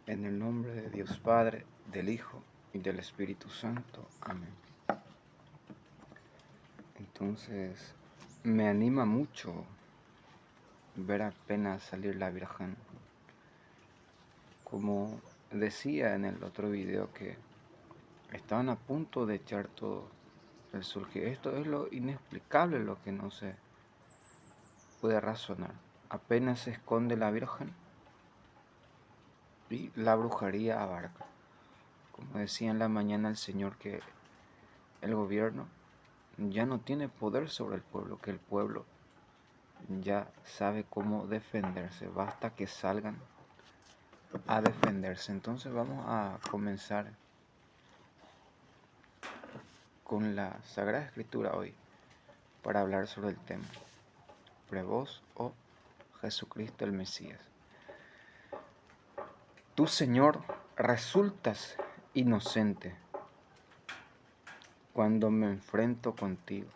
En el nombre de Dios Padre, del Hijo y del Espíritu Santo. Amén. Entonces, me anima mucho ver apenas salir la Virgen. Como decía en el otro video que estaban a punto de echar todo el sol, que esto es lo inexplicable, lo que no se puede razonar. Apenas se esconde la Virgen y la brujería abarca. Como decía en la mañana el Señor, que el gobierno ya no tiene poder sobre el pueblo, que el pueblo ya sabe cómo defenderse, basta que salgan a defenderse. Entonces vamos a comenzar con la Sagrada Escritura hoy para hablar sobre el tema, Prevos o Jesucristo el Mesías. Tú, Señor, resultas inocente cuando me enfrento contigo.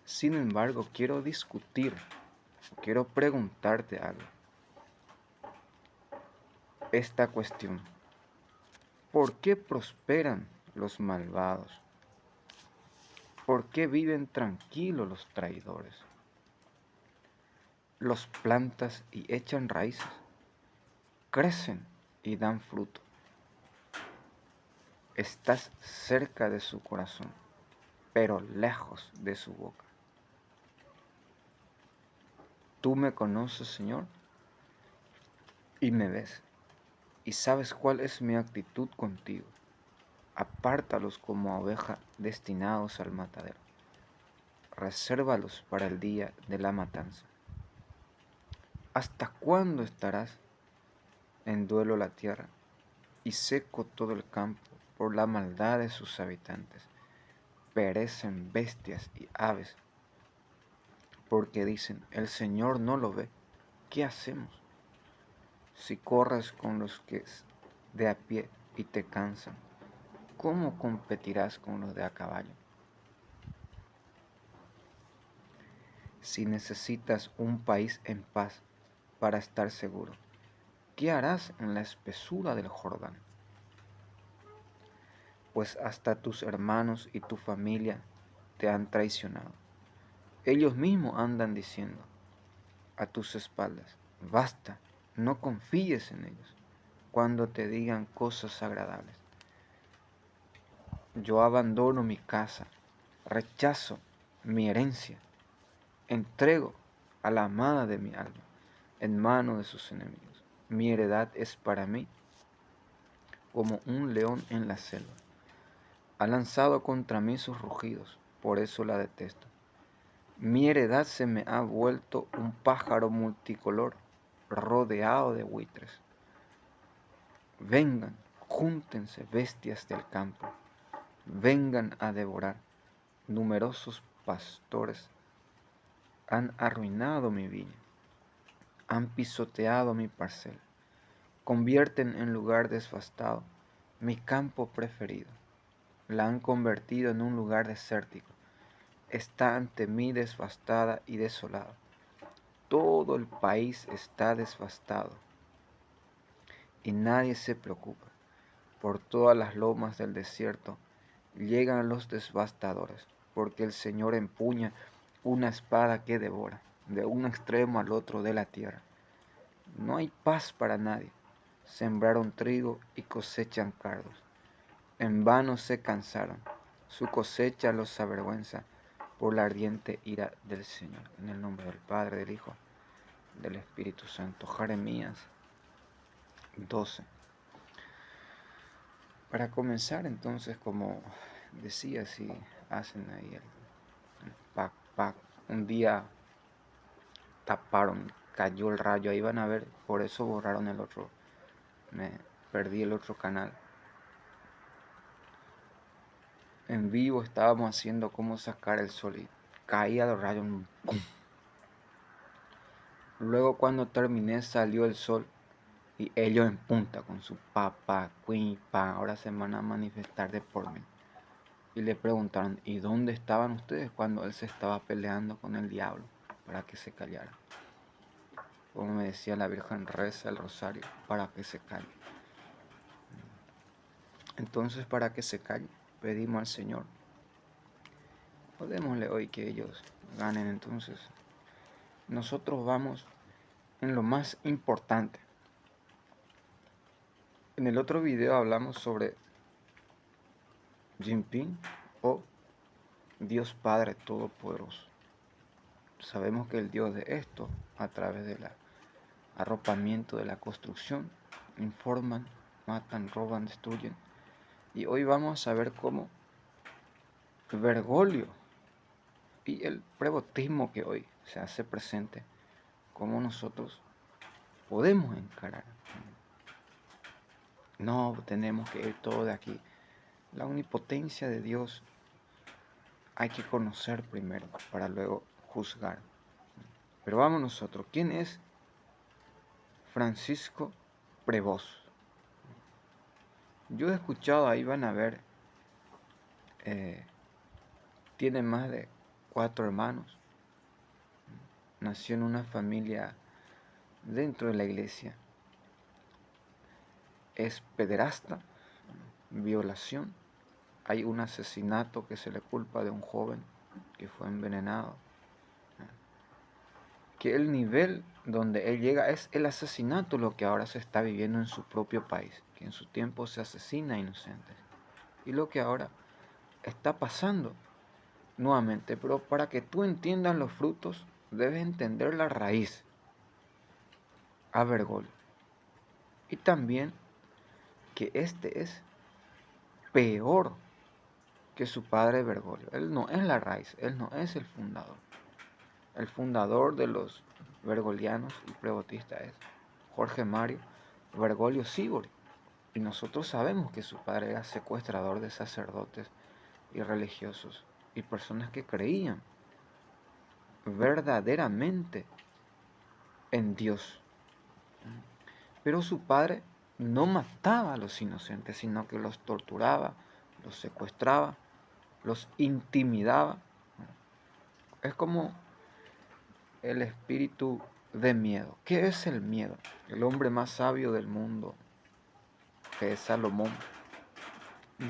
Sin embargo, quiero discutir, quiero preguntarte algo. Esta cuestión, ¿por qué prosperan los malvados? ¿Por qué viven tranquilos los traidores? Los plantas y echan raíces, crecen y dan fruto. Estás cerca de su corazón, pero lejos de su boca. Tú me conoces, Señor, y me ves, y sabes cuál es mi actitud contigo. Apártalos como oveja destinados al matadero. Resérvalos para el día de la matanza. ¿Hasta cuándo estarás en duelo la tierra y seco todo el campo por la maldad de sus habitantes? Perecen bestias y aves, porque dicen, el Señor no lo ve. ¿Qué hacemos? Si corres con los que de a pie y te cansan, ¿cómo competirás con los de a caballo? Si necesitas un país en paz para estar seguro, ¿qué harás en la espesura del Jordán? Pues hasta tus hermanos y tu familia te han traicionado. Ellos mismos andan diciendo a tus espaldas, basta, no confíes en ellos cuando te digan cosas agradables. Yo abandono mi casa, rechazo mi herencia, entrego a la amada de mi alma en manos de sus enemigos. Mi heredad es para mí como un león en la selva. Ha lanzado contra mí sus rugidos, por eso la detesto. Mi heredad se me ha vuelto un pájaro multicolor, rodeado de buitres. Vengan, júntense bestias del campo, vengan a devorar. Numerosos pastores han arruinado mi viña, han pisoteado mi parcela, convierten en lugar devastado mi campo preferido, la han convertido en un lugar desértico, está ante mí devastada y desolada. Todo el país está devastado y nadie se preocupa. Por todas las lomas del desierto llegan los devastadores, porque el Señor empuña una espada que devora, de un extremo al otro de la tierra. No hay paz para nadie. Sembraron trigo y cosechan cardos. En vano se cansaron. Su cosecha los avergüenza por la ardiente ira del Señor. En el nombre del Padre, del Hijo, del Espíritu Santo. Jeremías 12. Para comenzar entonces, como decía, si hacen ahí el pac pac, un día taparon, cayó el rayo, ahí van a ver, por eso borraron el otro, me perdí el otro canal. En vivo estábamos haciendo cómo sacar el sol y caía el rayo, ¡pum! Luego cuando terminé salió el sol y ellos en punta con su papá, queen, pa, ahora se van a manifestar de por mí. Y le preguntaron, ¿y dónde estaban ustedes cuando él se estaba peleando con el diablo para que se callara? como me decía la Virgen, reza el rosario para que se calle. Entonces, para que se calle, pedimos al Señor. Démosle hoy que ellos ganen. Entonces, nosotros vamos en lo más importante. En el otro video hablamos sobre Jinping o Dios Padre Todopoderoso. Sabemos que el Dios de esto, a través del arropamiento de la construcción, informan, matan, roban, destruyen. Y hoy vamos a ver cómo Bergoglio y el prebotismo que hoy se hace presente, cómo nosotros podemos encarar. No tenemos que ir todo de aquí. La omnipotencia de Dios hay que conocer primero para luego juzgar. Pero vamos nosotros. ¿Quién es Francisco Prevost? Yo he escuchado, ahí van a ver, tiene más de 4 hermanos. Nació en una familia dentro de la iglesia. Es pederasta, violación. Hay un asesinato que se le culpa de un joven que fue envenenado. Que el nivel donde él llega es el asesinato, lo que ahora se está viviendo en su propio país, que en su tiempo se asesina a inocentes. Y lo que ahora está pasando nuevamente, pero para que tú entiendas los frutos, debes entender la raíz, a Bergoglio. Y también que este es peor que su padre Bergoglio. Él no es la raíz, él no es el fundador. El fundador de los bergolianos y prebotistas es Jorge Mario Bergoglio Sibori. Y nosotros sabemos que su padre era secuestrador de sacerdotes y religiosos y personas que creían verdaderamente en Dios. Pero su padre no mataba a los inocentes, sino que los torturaba, los secuestraba, los intimidaba. Es como el espíritu de miedo. ¿Qué es el miedo? El hombre más sabio del mundo, que es Salomón,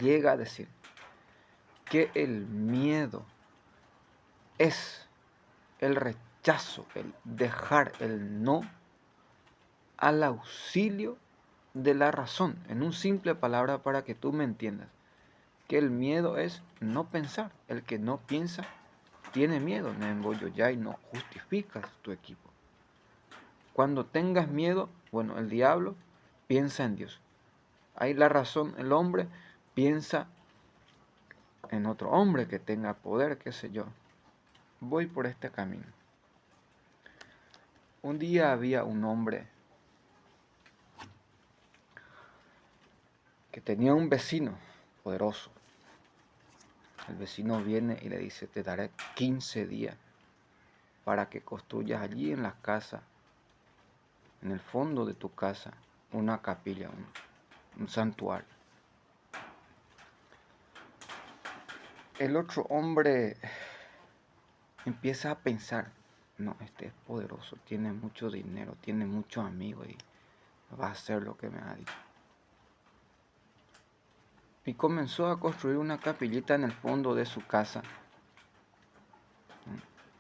llega a decir que el miedo es el rechazo, el dejar, el no al auxilio de la razón. En una simple palabra para que tú me entiendas, que el miedo es no pensar. El que no piensa tiene miedo. Ya y no justificas tu equipo. Cuando tengas miedo, bueno, el diablo piensa en Dios. Ahí la razón, el hombre piensa en otro hombre que tenga poder, qué sé yo. Voy por este camino. Un día había un hombre que tenía un vecino poderoso. El vecino viene y le dice, te daré 15 días para que construyas allí en la casa, en el fondo de tu casa, una capilla, un santuario. El otro hombre empieza a pensar, no, este es poderoso, tiene mucho dinero, tiene muchos amigos y va a hacer lo que me ha dicho. Y comenzó a construir una capillita en el fondo de su casa.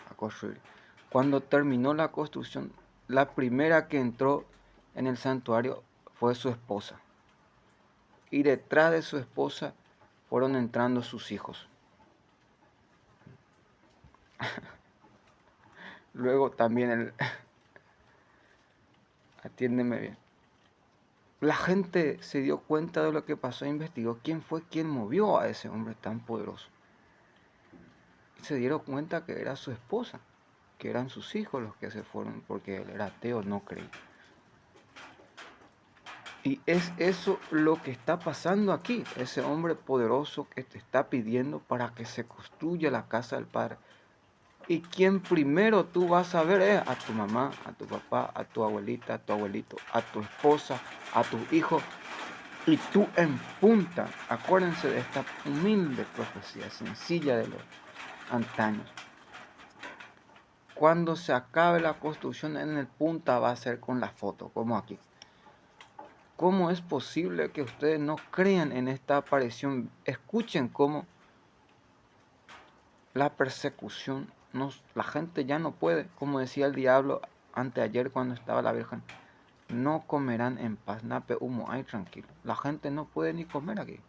A construir. Cuando terminó la construcción, la primera que entró en el santuario fue su esposa. Y detrás de su esposa fueron entrando sus hijos. Luego también atiéndeme bien. La gente se dio cuenta de lo que pasó e investigó quién fue quien movió a ese hombre tan poderoso. Y se dieron cuenta que era su esposa, que eran sus hijos los que se fueron porque él era ateo, no creía. Y es eso lo que está pasando aquí, ese hombre poderoso que te está pidiendo para que se construya la casa del Padre. Y quien primero tú vas a ver es a tu mamá, a tu papá, a tu abuelita, a tu abuelito, a tu esposa, a tus hijos. Y tú en punta, acuérdense de esta humilde profecía, sencilla de los antaños. Cuando se acabe la construcción en el punta va a ser con la foto, como aquí. ¿Cómo es posible que ustedes no crean en esta aparición? Escuchen cómo la persecución, la gente ya no puede, como decía el diablo anteayer cuando estaba la Virgen, no comerán en paz, nape humo, ay tranquilo. La gente no puede ni comer aquí.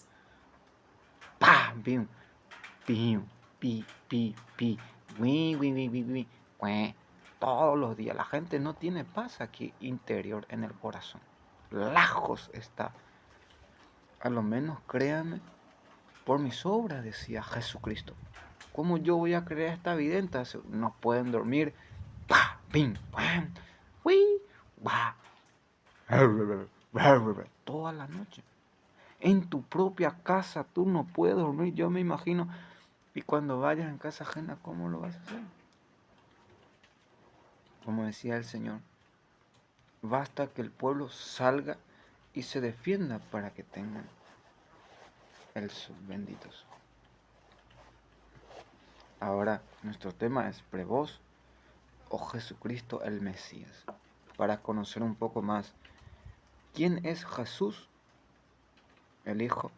¡Pah! ¡Bim! ¡Pim! ¡Pi! ¡Pi! ¡Pi! ¡Wi! ¡Wi! ¡Wi! ¡Wi! ¡Wi! ¡Cue! Todos los días. La gente no tiene paz aquí interior en el corazón. Lejos está. A lo menos créanme por mis obras, decía Jesucristo. ¿Cómo yo voy a creer esta evidencia? No pueden dormir. ¡Pah! ¡Pim! ¡Pam! ¡Wi! ¡Bah! Toda la noche. En tu propia casa tú no puedes dormir, yo me imagino. Y cuando vayas en casa ajena, ¿cómo lo vas a hacer? Como decía el Señor, basta que el pueblo salga y se defienda para que tengan el benditos. Ahora, nuestro tema es Prevos o Jesucristo el Mesías. Para conocer un poco más, ¿quién es Jesús? El Hijo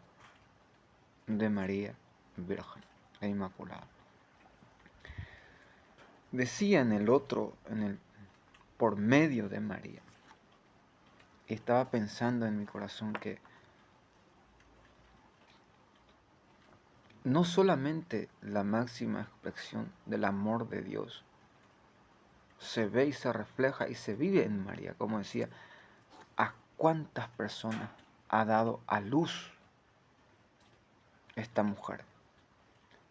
de María Virgen e Inmaculada. Decía en el otro, por medio de María. Y estaba pensando en mi corazón que no solamente la máxima expresión del amor de Dios se ve y se refleja y se vive en María, como decía, a cuántas personas ha dado a luz esta mujer,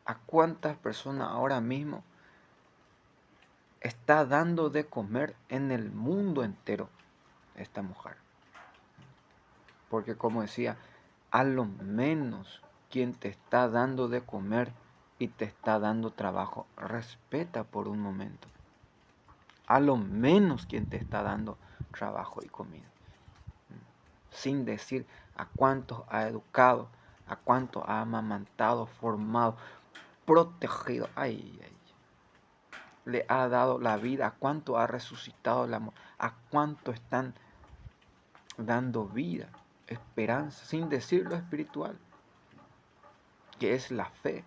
a cuántas personas ahora mismo está dando de comer en el mundo entero esta mujer. Porque como decía, a lo menos quien te está dando de comer y te está dando trabajo, respeta por un momento. A lo menos quien te está dando trabajo y comida. Sin decir a cuántos ha educado, a cuántos ha amamantado, formado, protegido. Ay, ay. Le ha dado la vida, a cuánto ha resucitado el amor, a cuánto están dando vida, esperanza, sin decir lo espiritual, que es la fe,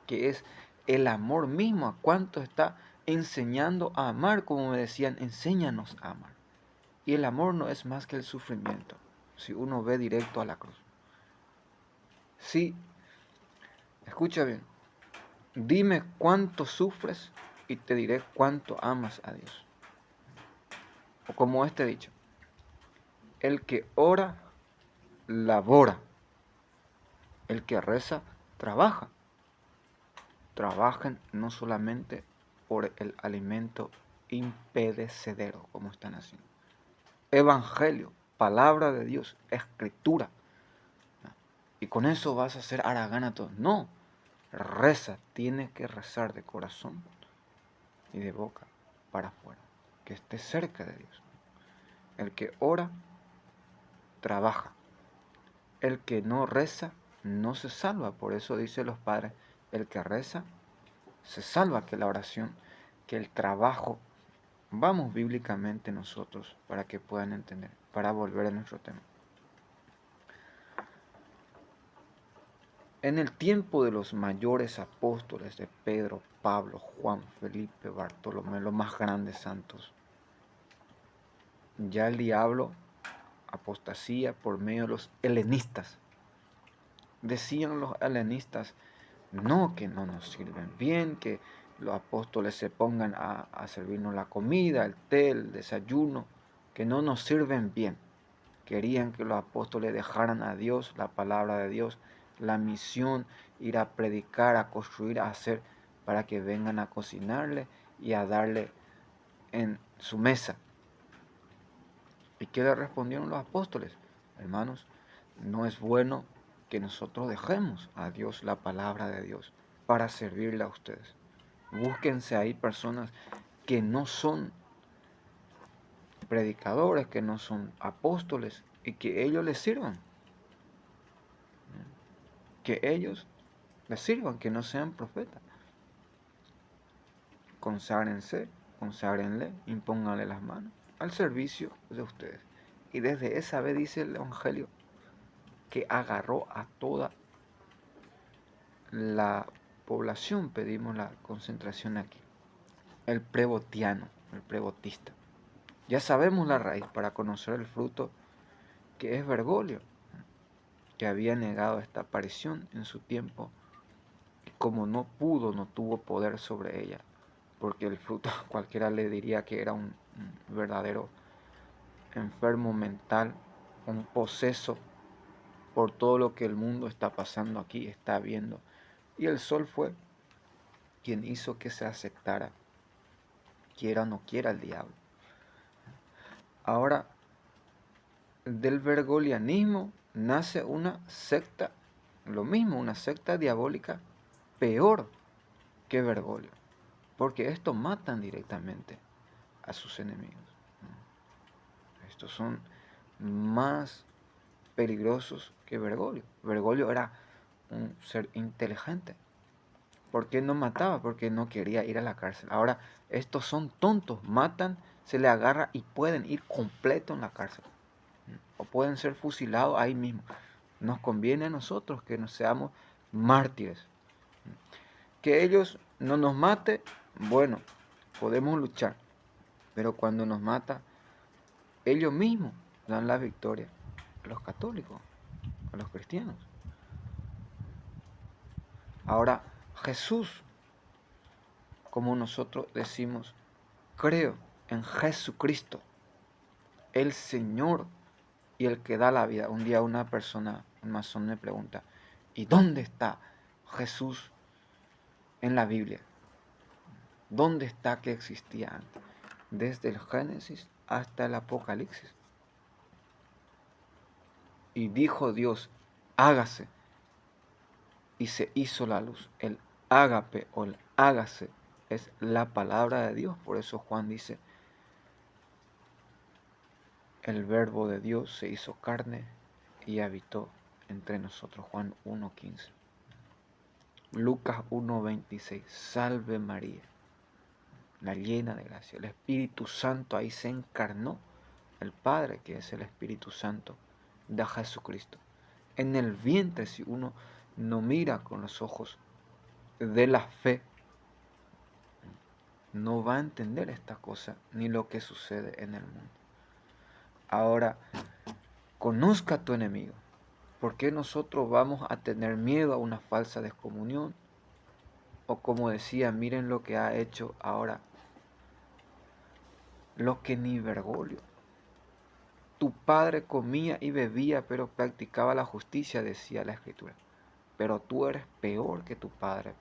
que es el amor mismo, a cuánto está enseñando a amar, como me decían, enséñanos a amar. Y el amor no es más que el sufrimiento, si uno ve directo a la cruz. Sí, escucha bien, dime cuánto sufres y te diré cuánto amas a Dios. O como este dicho, el que ora, labora, el que reza, trabaja. Trabajen no solamente por el alimento impedecedero, como están haciendo. Evangelio, palabra de Dios, escritura. Y con eso vas a ser haragana todo. No, reza, tienes que rezar de corazón y de boca para afuera, que esté cerca de Dios. El que ora, trabaja. El que no reza, no se salva. Por eso dicen los padres, el que reza, se salva, que la oración, que el trabajo. Vamos bíblicamente nosotros para que puedan entender, para volver a nuestro tema. En el tiempo de los mayores apóstoles de Pedro, Pablo, Juan, Felipe, Bartolomé, los más grandes santos, ya el diablo apostasía por medio de los helenistas. Decían los helenistas, no, que no nos sirven bien, que los apóstoles se pongan a servirnos la comida, el té, el desayuno, que no nos sirven bien. Querían que los apóstoles dejaran a Dios, la palabra de Dios, la misión, ir a predicar, a construir, a hacer, para que vengan a cocinarle y a darle en su mesa. ¿Y qué le respondieron los apóstoles? Hermanos, no es bueno que nosotros dejemos a Dios la palabra de Dios para servirle a ustedes. Búsquense ahí personas que no son predicadores, que no son apóstoles, y que ellos les sirvan. Que ellos les sirvan, que no sean profetas. Conságrense, consagrenle, impónganle las manos al servicio de ustedes. Y desde esa vez dice el Evangelio que agarró a toda la población, pedimos la concentración aquí. El prebotiano, el prebotista. Ya sabemos la raíz para conocer el fruto, que es Bergoglio, que había negado esta aparición en su tiempo, y como no tuvo poder sobre ella, porque el fruto cualquiera le diría que era un verdadero enfermo mental, un poseso por todo lo que el mundo está pasando aquí, está viendo. Y el sol fue quien hizo que se aceptara, quiera o no quiera el diablo. Ahora, del bergolianismo nace una secta, lo mismo, una secta diabólica peor que Bergoglio, porque estos matan directamente a sus enemigos. Estos son más peligrosos que Bergoglio. Bergoglio era un ser inteligente. ¿Por qué no mataba? Porque no quería ir a la cárcel. Ahora, estos son tontos, matan, se le agarra y pueden ir completo en la cárcel. O pueden ser fusilados ahí mismo. Nos conviene a nosotros que nos seamos mártires. Que ellos no nos mate, bueno, podemos luchar. Pero cuando nos mata, ellos mismos dan la victoria a los católicos, a los cristianos. Ahora, Jesús, como nosotros decimos, creo en Jesucristo, el Señor y el que da la vida. Un día una persona, un masón me pregunta, ¿y dónde está Jesús en la Biblia? ¿Dónde está que existía antes? Desde el Génesis hasta el Apocalipsis. Y dijo Dios, hágase. Y se hizo la luz. El ágape o el hágase es la palabra de Dios. Por eso Juan dice, el verbo de Dios se hizo carne y habitó entre nosotros. Juan 1:15. Lucas 1:26. Salve María, la llena de gracia. El Espíritu Santo ahí se encarnó. El Padre, que es el Espíritu Santo, de Jesucristo. En el vientre, si uno no mira con los ojos de la fe, no va a entender esta cosa ni lo que sucede en el mundo. Ahora, conozca a tu enemigo. ¿Por qué nosotros vamos a tener miedo a una falsa descomunión? O como decía, miren lo que ha hecho ahora, lo que ni Bergoglio. Tu padre comía y bebía, pero practicaba la justicia, decía la Escritura. Pero tú eres peor que tu padre.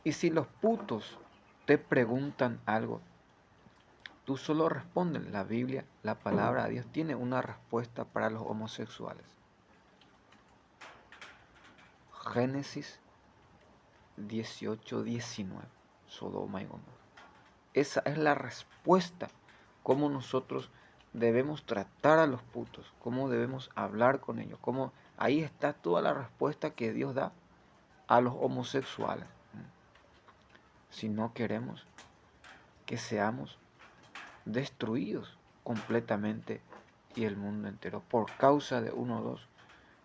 Y si los putos te preguntan algo, tú solo respondes. La Biblia, la palabra de Dios, tiene una respuesta para los homosexuales. Génesis 18:19, Sodoma y Gomorra. Esa es la respuesta, cómo nosotros debemos tratar a los putos, cómo debemos hablar con ellos, cómo ahí está toda la respuesta que Dios da a los homosexuales. Si no queremos que seamos destruidos completamente y el mundo entero por causa de uno o dos,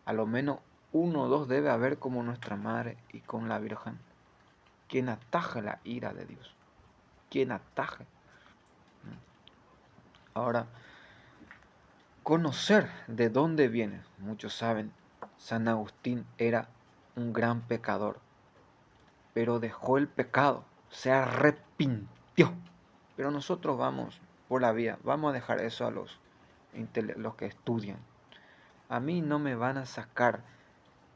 a lo menos uno o dos debe haber como nuestra madre y con la Virgen, quien ataje la ira de Dios, quien ataje. Ahora, conocer de dónde viene. Muchos saben, San Agustín era un gran pecador, pero dejó el pecado, se arrepintió. Pero nosotros vamos por la vía, vamos a dejar eso a los que estudian. A mí no me van a sacar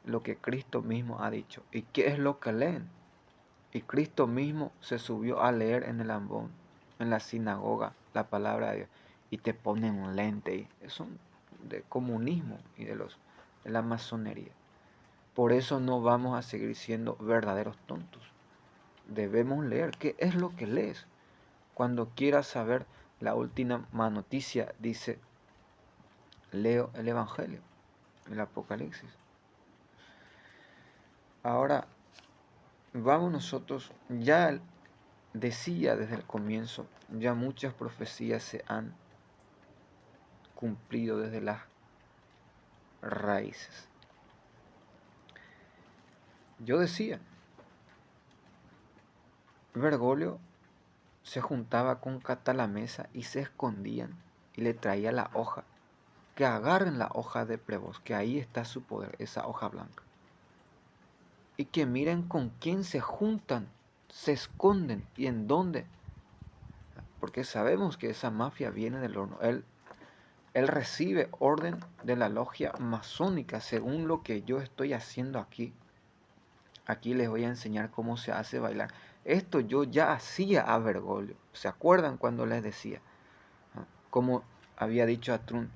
lo que Cristo mismo ha dicho. ¿Y qué es lo que leen? Y Cristo mismo se subió a leer en el ambón, en la sinagoga, la palabra de Dios. Y te ponen un lente y eso de comunismo y de la masonería. Por eso no vamos a seguir siendo verdaderos tontos. Debemos leer. ¿Qué es lo que lees? Cuando quieras saber la última noticia, dice, leo el Evangelio, el Apocalipsis. Ahora, vamos nosotros, ya decía desde el comienzo, ya muchas profecías se han cumplido desde las raíces. Yo decía, Bergoglio se juntaba con Catalamesa y se escondían y le traía la hoja. Que agarren la hoja de Prevost, que ahí está su poder, esa hoja blanca. Y que miren con quién se juntan, se esconden y en dónde. Porque sabemos que esa mafia viene del horno. Él recibe orden de la logia masónica según lo que yo estoy haciendo aquí. Aquí les voy a enseñar cómo se hace bailar. Esto yo ya hacía a Bergoglio. ¿Se acuerdan cuando les decía? Como había dicho a Trump,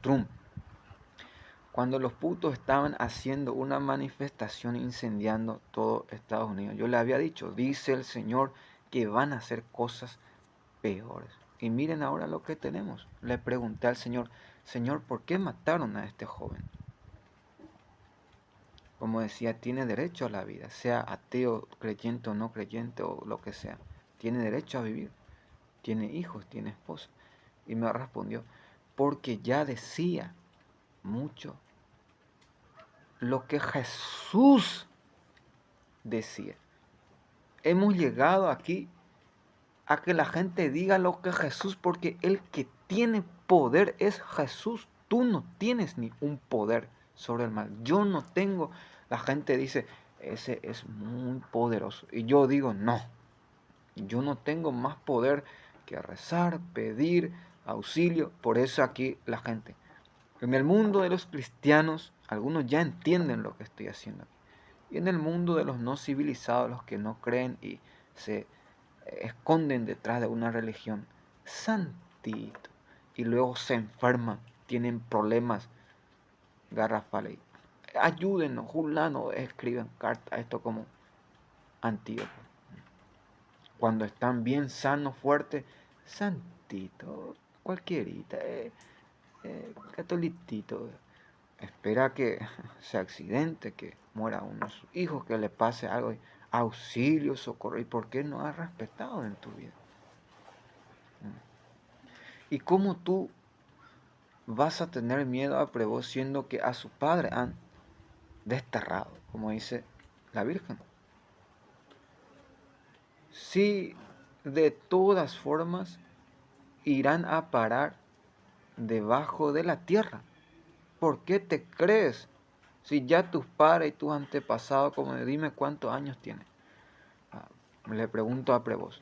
cuando los putos estaban haciendo una manifestación incendiando todo Estados Unidos. Yo le había dicho, dice el Señor que van a hacer cosas peores. Y miren ahora lo que tenemos. Le pregunté al Señor, Señor, ¿por qué mataron a este joven? Como decía, tiene derecho a la vida, sea ateo, creyente o no creyente o lo que sea. Tiene derecho a vivir. Tiene hijos, tiene esposa. Y me respondió, porque ya decía mucho lo que Jesús decía. Hemos llegado aquí a que la gente diga lo que Jesús, porque el que tiene poder es Jesús. Tú no tienes ni un poder sobre el mal. Yo no tengo. La gente dice, ese es muy poderoso. Y yo digo, no. Yo no tengo más poder que rezar, pedir auxilio. Por eso aquí la gente. En el mundo de los cristianos, algunos ya entienden lo que estoy haciendo. Y en el mundo de los no civilizados, los que no creen y se esconden detrás de una religión, santito, y luego se enferman, tienen problemas garrafales. Ayúdenos, Julano, escriben cartas, esto como Antíoco. Cuando están bien sanos, fuertes, santito, cualquierita, catolicito, espera que se accidente, que muera uno de sus hijos, que le pase algo, auxilio, socorro. ¿Y por qué no has respetado en tu vida? ¿Y cómo tú vas a tener miedo a Prevost siendo que a su padre han desterrado, como dice la Virgen? Si de todas formas irán a parar debajo de la tierra, ¿por qué te crees? Si ya tus padres y tus antepasados, como dime cuántos años tienen. Le pregunto a Prevost.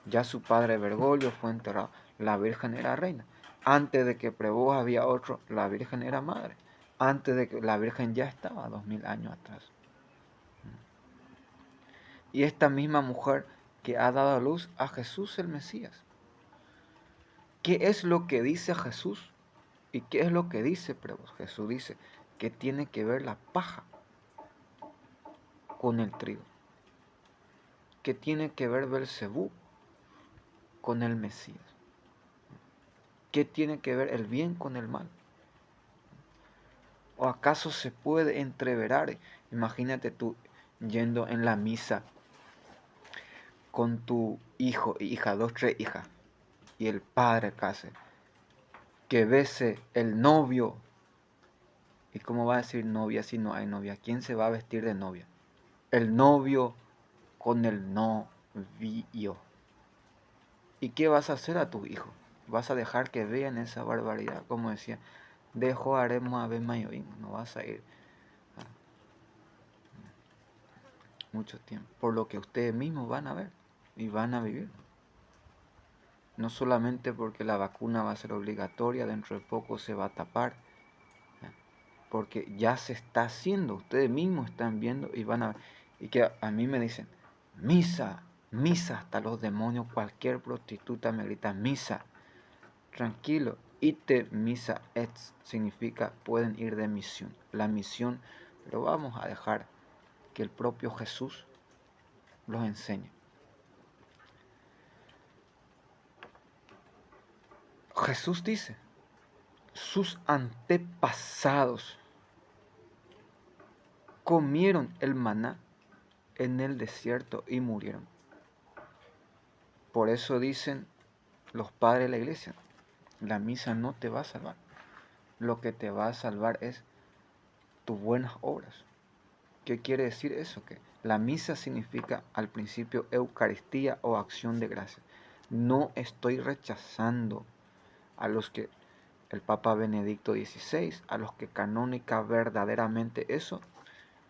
Ya su padre Bergoglio fue enterrado. La Virgen era reina. Antes de que Prevost había otro, la Virgen era madre. Antes de que la Virgen ya estaba 2000 años atrás. Y esta misma mujer que ha dado a luz a Jesús el Mesías. ¿Qué es lo que dice Jesús? ¿Y qué es lo que dice Prevost? Jesús dice que tiene que ver la paja con el trigo. Que tiene que ver Belcebú con el Mesías. ¿Qué tiene que ver el bien con el mal? ¿O acaso se puede entreverar? Imagínate tú yendo en la misa con tu hijo, hija, dos, tres hijas, y el padre case, que bese el novio. ¿Y cómo va a decir novia si no hay novia? ¿Quién se va a vestir de novia? El novio con el novio. ¿Y qué vas a hacer a tu hijo? ¿Vas a dejar que vean esa barbaridad? Como decía, dejo haremos a ver mayoín. No vas a ir mucho tiempo. Por lo que ustedes mismos van a ver y van a vivir. No solamente porque la vacuna va a ser obligatoria, dentro de poco se va a tapar, porque ya se está haciendo, ustedes mismos están viendo y van a ver. Y que a mí me dicen, misa, misa, hasta los demonios, cualquier prostituta me grita, misa, tranquilo, ite misa et significa pueden ir de misión, la misión, pero vamos a dejar que el propio Jesús los enseñe. Jesús dice, sus antepasados comieron el maná en el desierto y murieron. Por eso dicen los padres de la iglesia, la misa no te va a salvar. Lo que te va a salvar es tus buenas obras. ¿Qué quiere decir eso? Que la misa significa al principio Eucaristía o acción de gracias. No estoy rechazando a los que el Papa Benedicto XVI, a los que canónica verdaderamente eso.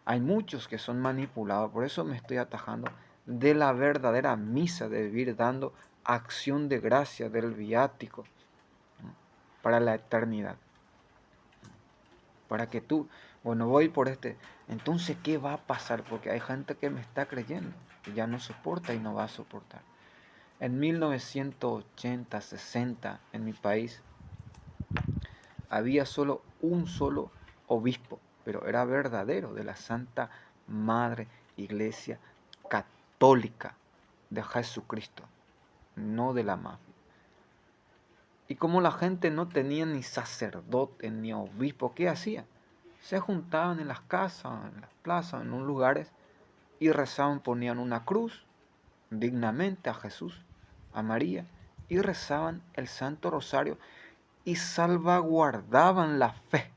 Hay muchos que son manipulados, por eso me estoy atajando de la verdadera misa, de vivir dando acción de gracia del viático, ¿no?, para la eternidad. Para que tú, bueno, voy por entonces, ¿qué va a pasar? Porque hay gente que me está creyendo, que ya no soporta y no va a soportar. En 1980, 60, en mi país, había solo un solo obispo, pero era verdadero, de la Santa Madre Iglesia Católica de Jesucristo, no de la mafia. Y como la gente no tenía ni sacerdote ni obispo, ¿qué hacía? Se juntaban en las casas, en las plazas, en unos lugares y rezaban, ponían una cruz dignamente a Jesús, a María, y rezaban el Santo Rosario y salvaguardaban la fe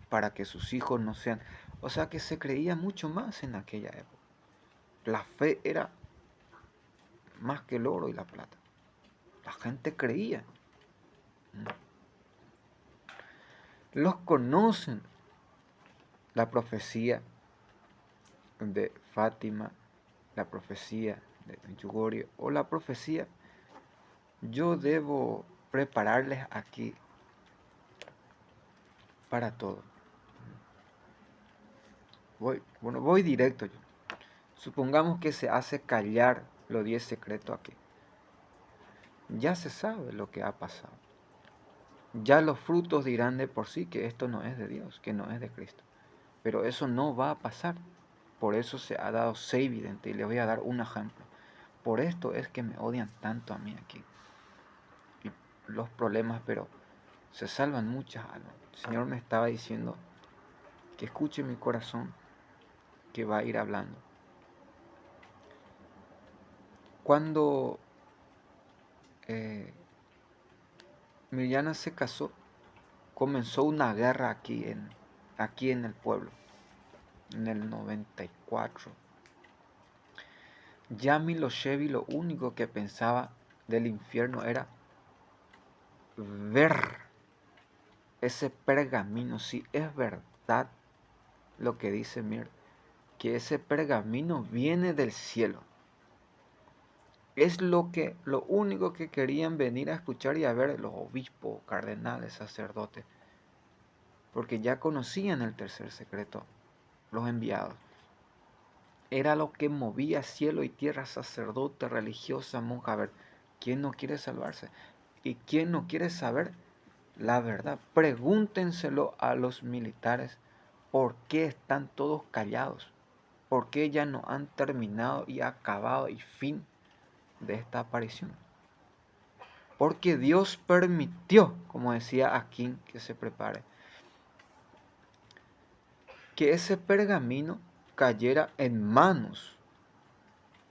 para que sus hijos no sean. O sea que se creía mucho más en aquella época. La fe era más que el oro y la plata. La gente creía. Los conocen. La profecía de Fátima, la profecía de Medjugorje o la profecía, yo debo prepararles aquí para todo. Voy directo yo. Supongamos que se hace callar los 10 secretos aquí. Ya se sabe lo que ha pasado. Ya los frutos dirán de por sí que esto no es de Dios, que no es de Cristo. Pero eso no va a pasar. Por eso se ha dado 6 videntes y les voy a dar un ejemplo. Por esto es que me odian tanto a mí aquí. Y los problemas, pero se salvan muchas almas. El Señor me estaba diciendo que escuche mi corazón, que va a ir hablando. Cuando Mirjana se casó, comenzó una guerra aquí en el pueblo, en el 94. Ya Milosevic lo único que pensaba del infierno era ver ese pergamino, si es verdad lo que dice Mir, que ese pergamino viene del cielo. Es lo único que querían venir a escuchar y a ver los obispos, cardenales, sacerdotes, porque ya conocían el tercer secreto, los enviados. Era lo que movía cielo y tierra, sacerdote, religiosa, monja. A ver, ¿quién no quiere salvarse? ¿Y quién no quiere saber la verdad? Pregúntenselo a los militares. ¿Por qué están todos callados? ¿Por qué ya no han terminado y acabado y fin de esta aparición? Porque Dios permitió, como decía Aquín, que se prepare, que ese pergamino cayera en manos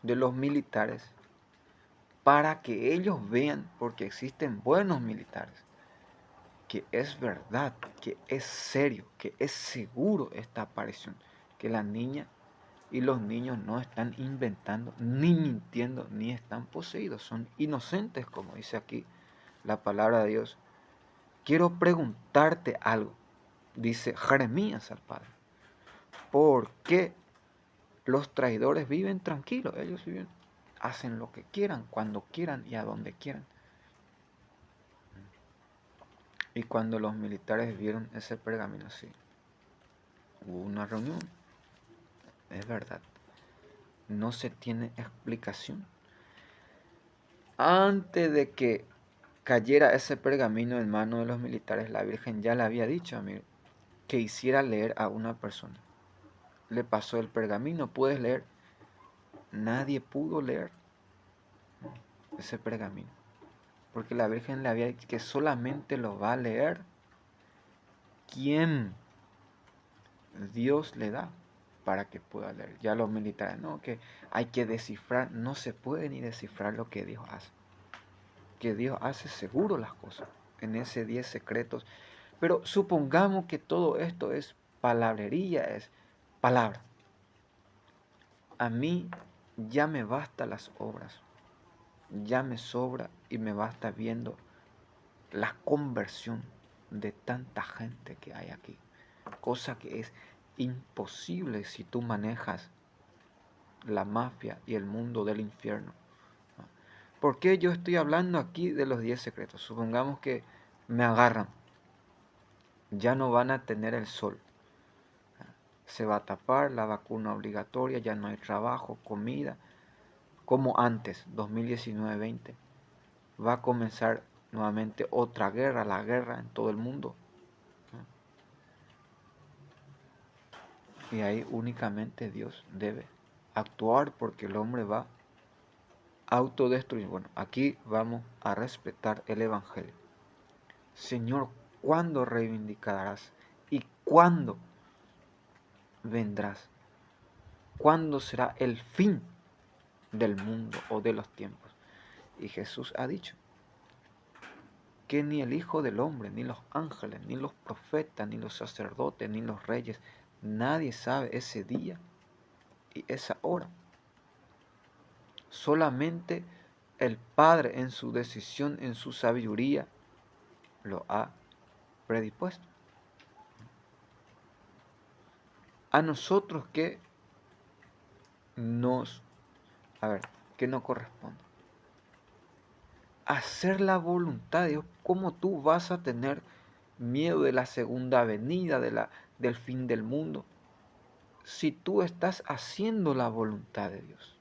de los militares para que ellos vean, porque existen buenos militares, que es verdad, que es serio, que es seguro esta aparición, que la niña y los niños no están inventando, ni mintiendo, ni están poseídos, son inocentes, como dice aquí la palabra de Dios. Quiero preguntarte algo, dice Jeremías al Padre. ¿Por qué los traidores viven tranquilos? Ellos viven, hacen lo que quieran, cuando quieran y a donde quieran. Y cuando los militares vieron ese pergamino, sí, hubo una reunión. Es verdad, no se tiene explicación. Antes de que cayera ese pergamino en manos de los militares, la Virgen ya le había dicho a mí que hiciera leer a una persona. Le pasó el pergamino, ¿puedes leer? Nadie pudo leer ese pergamino, porque la Virgen le había dicho que solamente lo va a leer quien Dios le da. para que pueda leer. Ya los militares, no, que hay que descifrar, no se puede ni descifrar lo que Dios hace. Que Dios hace seguro las cosas en ese 10 secretos. Pero supongamos que todo esto es palabrería, es palabra. A mí ya me basta las obras, ya me sobra y me basta viendo la conversión de tanta gente que hay aquí. Cosa que es imposible si tú manejas la mafia y el mundo del infierno. ¿Por qué yo estoy hablando aquí de los 10 secretos? Supongamos que me agarran, ya no van a tener el sol, se va a tapar la vacuna obligatoria, ya no hay trabajo, comida, como antes, 2019-20. Va a comenzar nuevamente otra guerra, la guerra en todo el mundo. Y ahí únicamente Dios debe actuar porque el hombre va a autodestruir. Bueno, aquí vamos a respetar el Evangelio. Señor, ¿cuándo reivindicarás? ¿Y cuándo vendrás? ¿Cuándo será el fin del mundo o de los tiempos? Y Jesús ha dicho que ni el Hijo del Hombre, ni los ángeles, ni los profetas, ni los sacerdotes, ni los reyes, nadie sabe ese día y esa hora. Solamente el Padre en su decisión, en su sabiduría, lo ha predispuesto. A nosotros que que nos corresponde hacer la voluntad de Dios. ¿Cómo tú vas a tener miedo de la segunda venida, del fin del mundo, si tú estás haciendo la voluntad de Dios?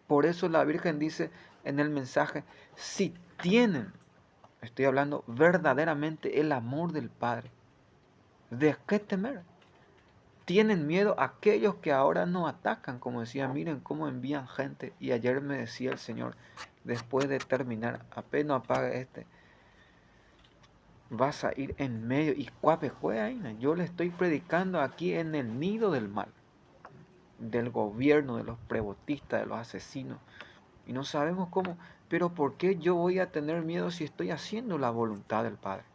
Por eso la Virgen dice en el mensaje, si tienen, estoy hablando verdaderamente el amor del Padre, ¿de qué temer? Tienen miedo aquellos que ahora nos atacan, como decía, miren cómo envían gente. Y ayer me decía el Señor, después de terminar, apenas apague vas a ir en medio y yo le estoy predicando aquí en el nido del mal, del gobierno, de los prebotistas, de los asesinos. Y no sabemos cómo, pero ¿por qué yo voy a tener miedo si estoy haciendo la voluntad del Padre?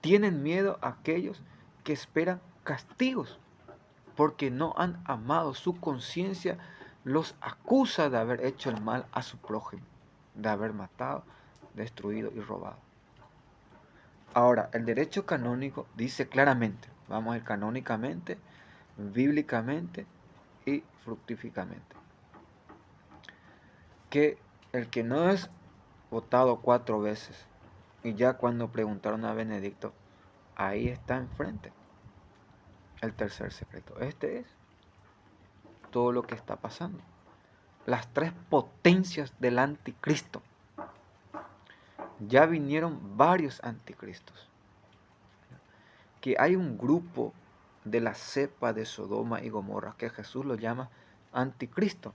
Tienen miedo aquellos que esperan castigos porque no han amado. Su conciencia los acusa de haber hecho el mal a su prójimo, de haber matado, destruido y robado. Ahora, el derecho canónico dice claramente, vamos a ir canónicamente, bíblicamente y fructíficamente, que el que no es votado 4 veces, y ya cuando preguntaron a Benedicto, ahí está enfrente el tercer secreto. Este es todo lo que está pasando. Las 3 potencias del anticristo. Ya vinieron varios anticristos. Que hay un grupo de la cepa de Sodoma y Gomorra que Jesús lo llama anticristo.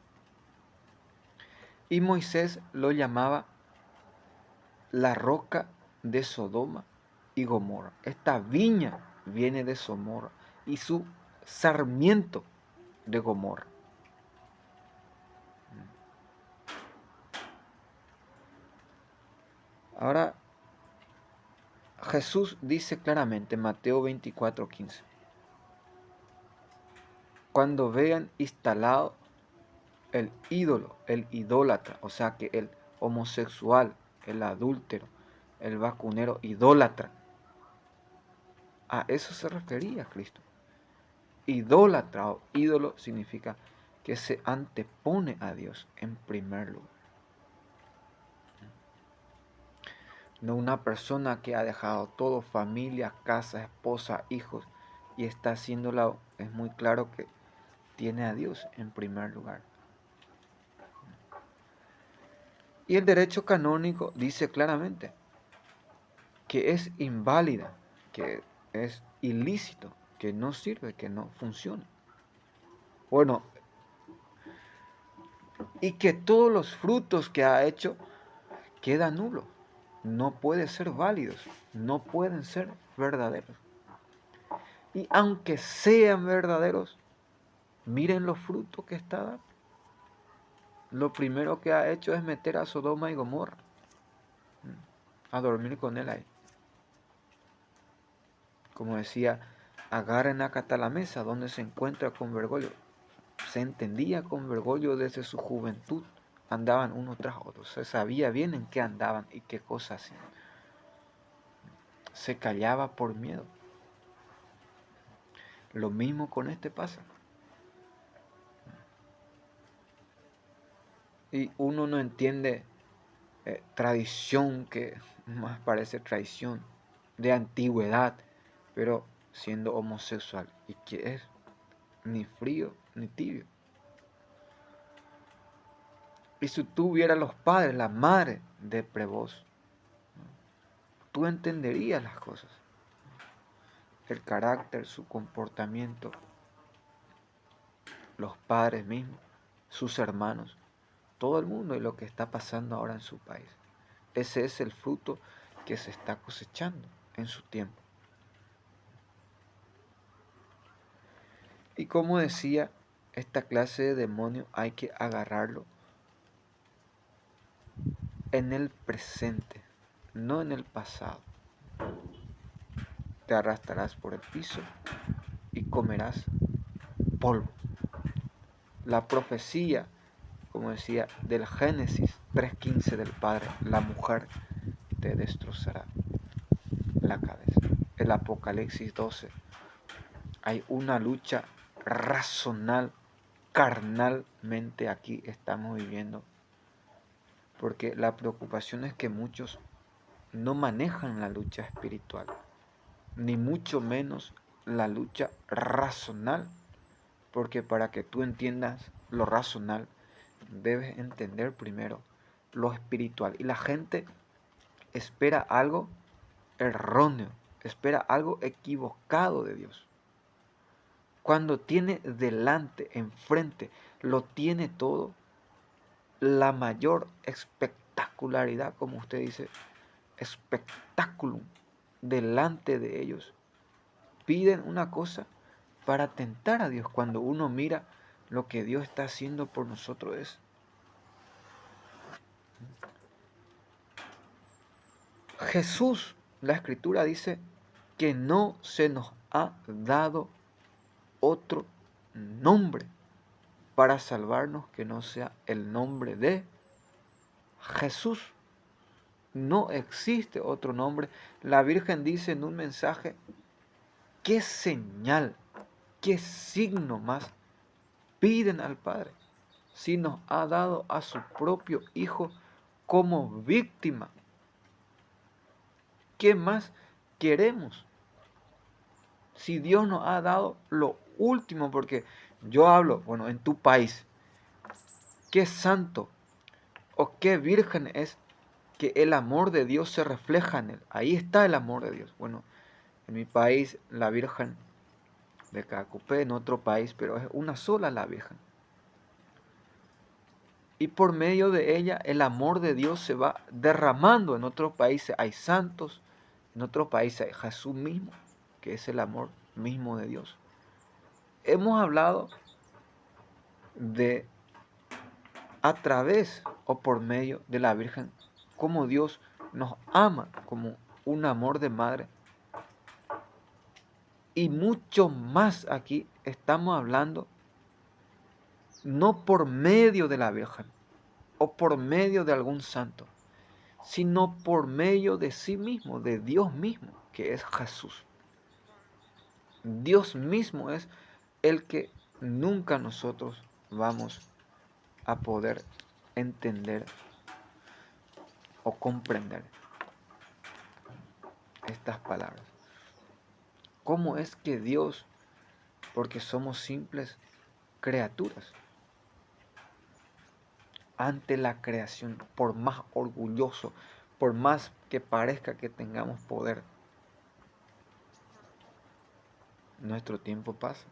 Y Moisés lo llamaba la roca de Sodoma y Gomorra. Esta viña viene de Sodoma y su sarmiento de Gomorra. Ahora, Jesús dice claramente en Mateo 24:15, cuando vean instalado el ídolo, el idólatra, o sea que el homosexual, el adúltero, el vacunero, idólatra, a eso se refería Cristo. Idólatra o ídolo significa que se antepone a Dios en primer lugar. No una persona que ha dejado todo, familia, casa, esposa, hijos, y está haciéndola, es muy claro que tiene a Dios en primer lugar. Y el derecho canónico dice claramente que es inválida, que es ilícito, que no sirve, que no funciona. Bueno, y que todos los frutos que ha hecho quedan nulos, no pueden ser válidos, no pueden ser verdaderos. Y aunque sean verdaderos, miren los frutos que está dando. Lo primero que ha hecho es meter a Sodoma y Gomorra a dormir con él ahí. Como decía, agarren acá a la mesa donde se encuentra con Bergoglio. Se entendía con Bergoglio desde su juventud. Andaban uno tras otro. Se sabía bien en qué andaban y qué cosas hacían. Se callaba por miedo. Lo mismo con este pasa. Y uno no entiende tradición, que más parece traición, de antigüedad, pero siendo homosexual. ¿Y qué es? Ni frío ni tibio. Y si tú vieras los padres, la madre de Prevost, tú entenderías las cosas. El carácter, su comportamiento, los padres mismos, sus hermanos, todo el mundo y lo que está pasando ahora en su país. Ese es el fruto que se está cosechando en su tiempo. Y como decía, esta clase de demonio hay que agarrarlo en el presente, no en el pasado. Te arrastrarás por el piso y comerás polvo. La profecía, como decía, del Génesis 3:15 del Padre, la mujer te destrozará la cabeza. El Apocalipsis 12, hay una lucha racional, carnalmente aquí estamos viviendo, porque la preocupación es que muchos no manejan la lucha espiritual, ni mucho menos la lucha racional, porque para que tú entiendas lo racional, debes entender primero lo espiritual. Y la gente espera algo erróneo, espera algo equivocado de Dios. Cuando tiene delante, enfrente, lo tiene todo, la mayor espectacularidad, como usted dice, espectáculo delante de ellos, piden una cosa para tentar a Dios. Cuando uno mira lo que Dios está haciendo por nosotros, es Jesús. La Escritura dice que no se nos ha dado otro nombre para salvarnos que no sea el nombre de Jesús. No existe otro nombre. La Virgen dice en un mensaje, ¿qué señal, qué signo más piden al Padre si nos ha dado a su propio Hijo como víctima? ¿Qué más queremos? Si Dios nos ha dado lo último, porque yo hablo, bueno, en tu país, qué santo o qué virgen es que el amor de Dios se refleja en él. Ahí está el amor de Dios. Bueno, en mi país la Virgen de Cacupé, en otro país, pero es una sola la Virgen. Y por medio de ella el amor de Dios se va derramando. En otros países hay santos, en otros países hay Jesús mismo, que es el amor mismo de Dios. Hemos hablado de a través o por medio de la Virgen, cómo Dios nos ama como un amor de madre. Y mucho más aquí estamos hablando no por medio de la Virgen o por medio de algún santo, sino por medio de sí mismo, de Dios mismo, que es Jesús. Dios mismo es el que nunca nosotros vamos a poder entender o comprender estas palabras. ¿Cómo es que Dios, porque somos simples criaturas, ante la creación, por más orgulloso, por más que parezca que tengamos poder, nuestro tiempo pasa?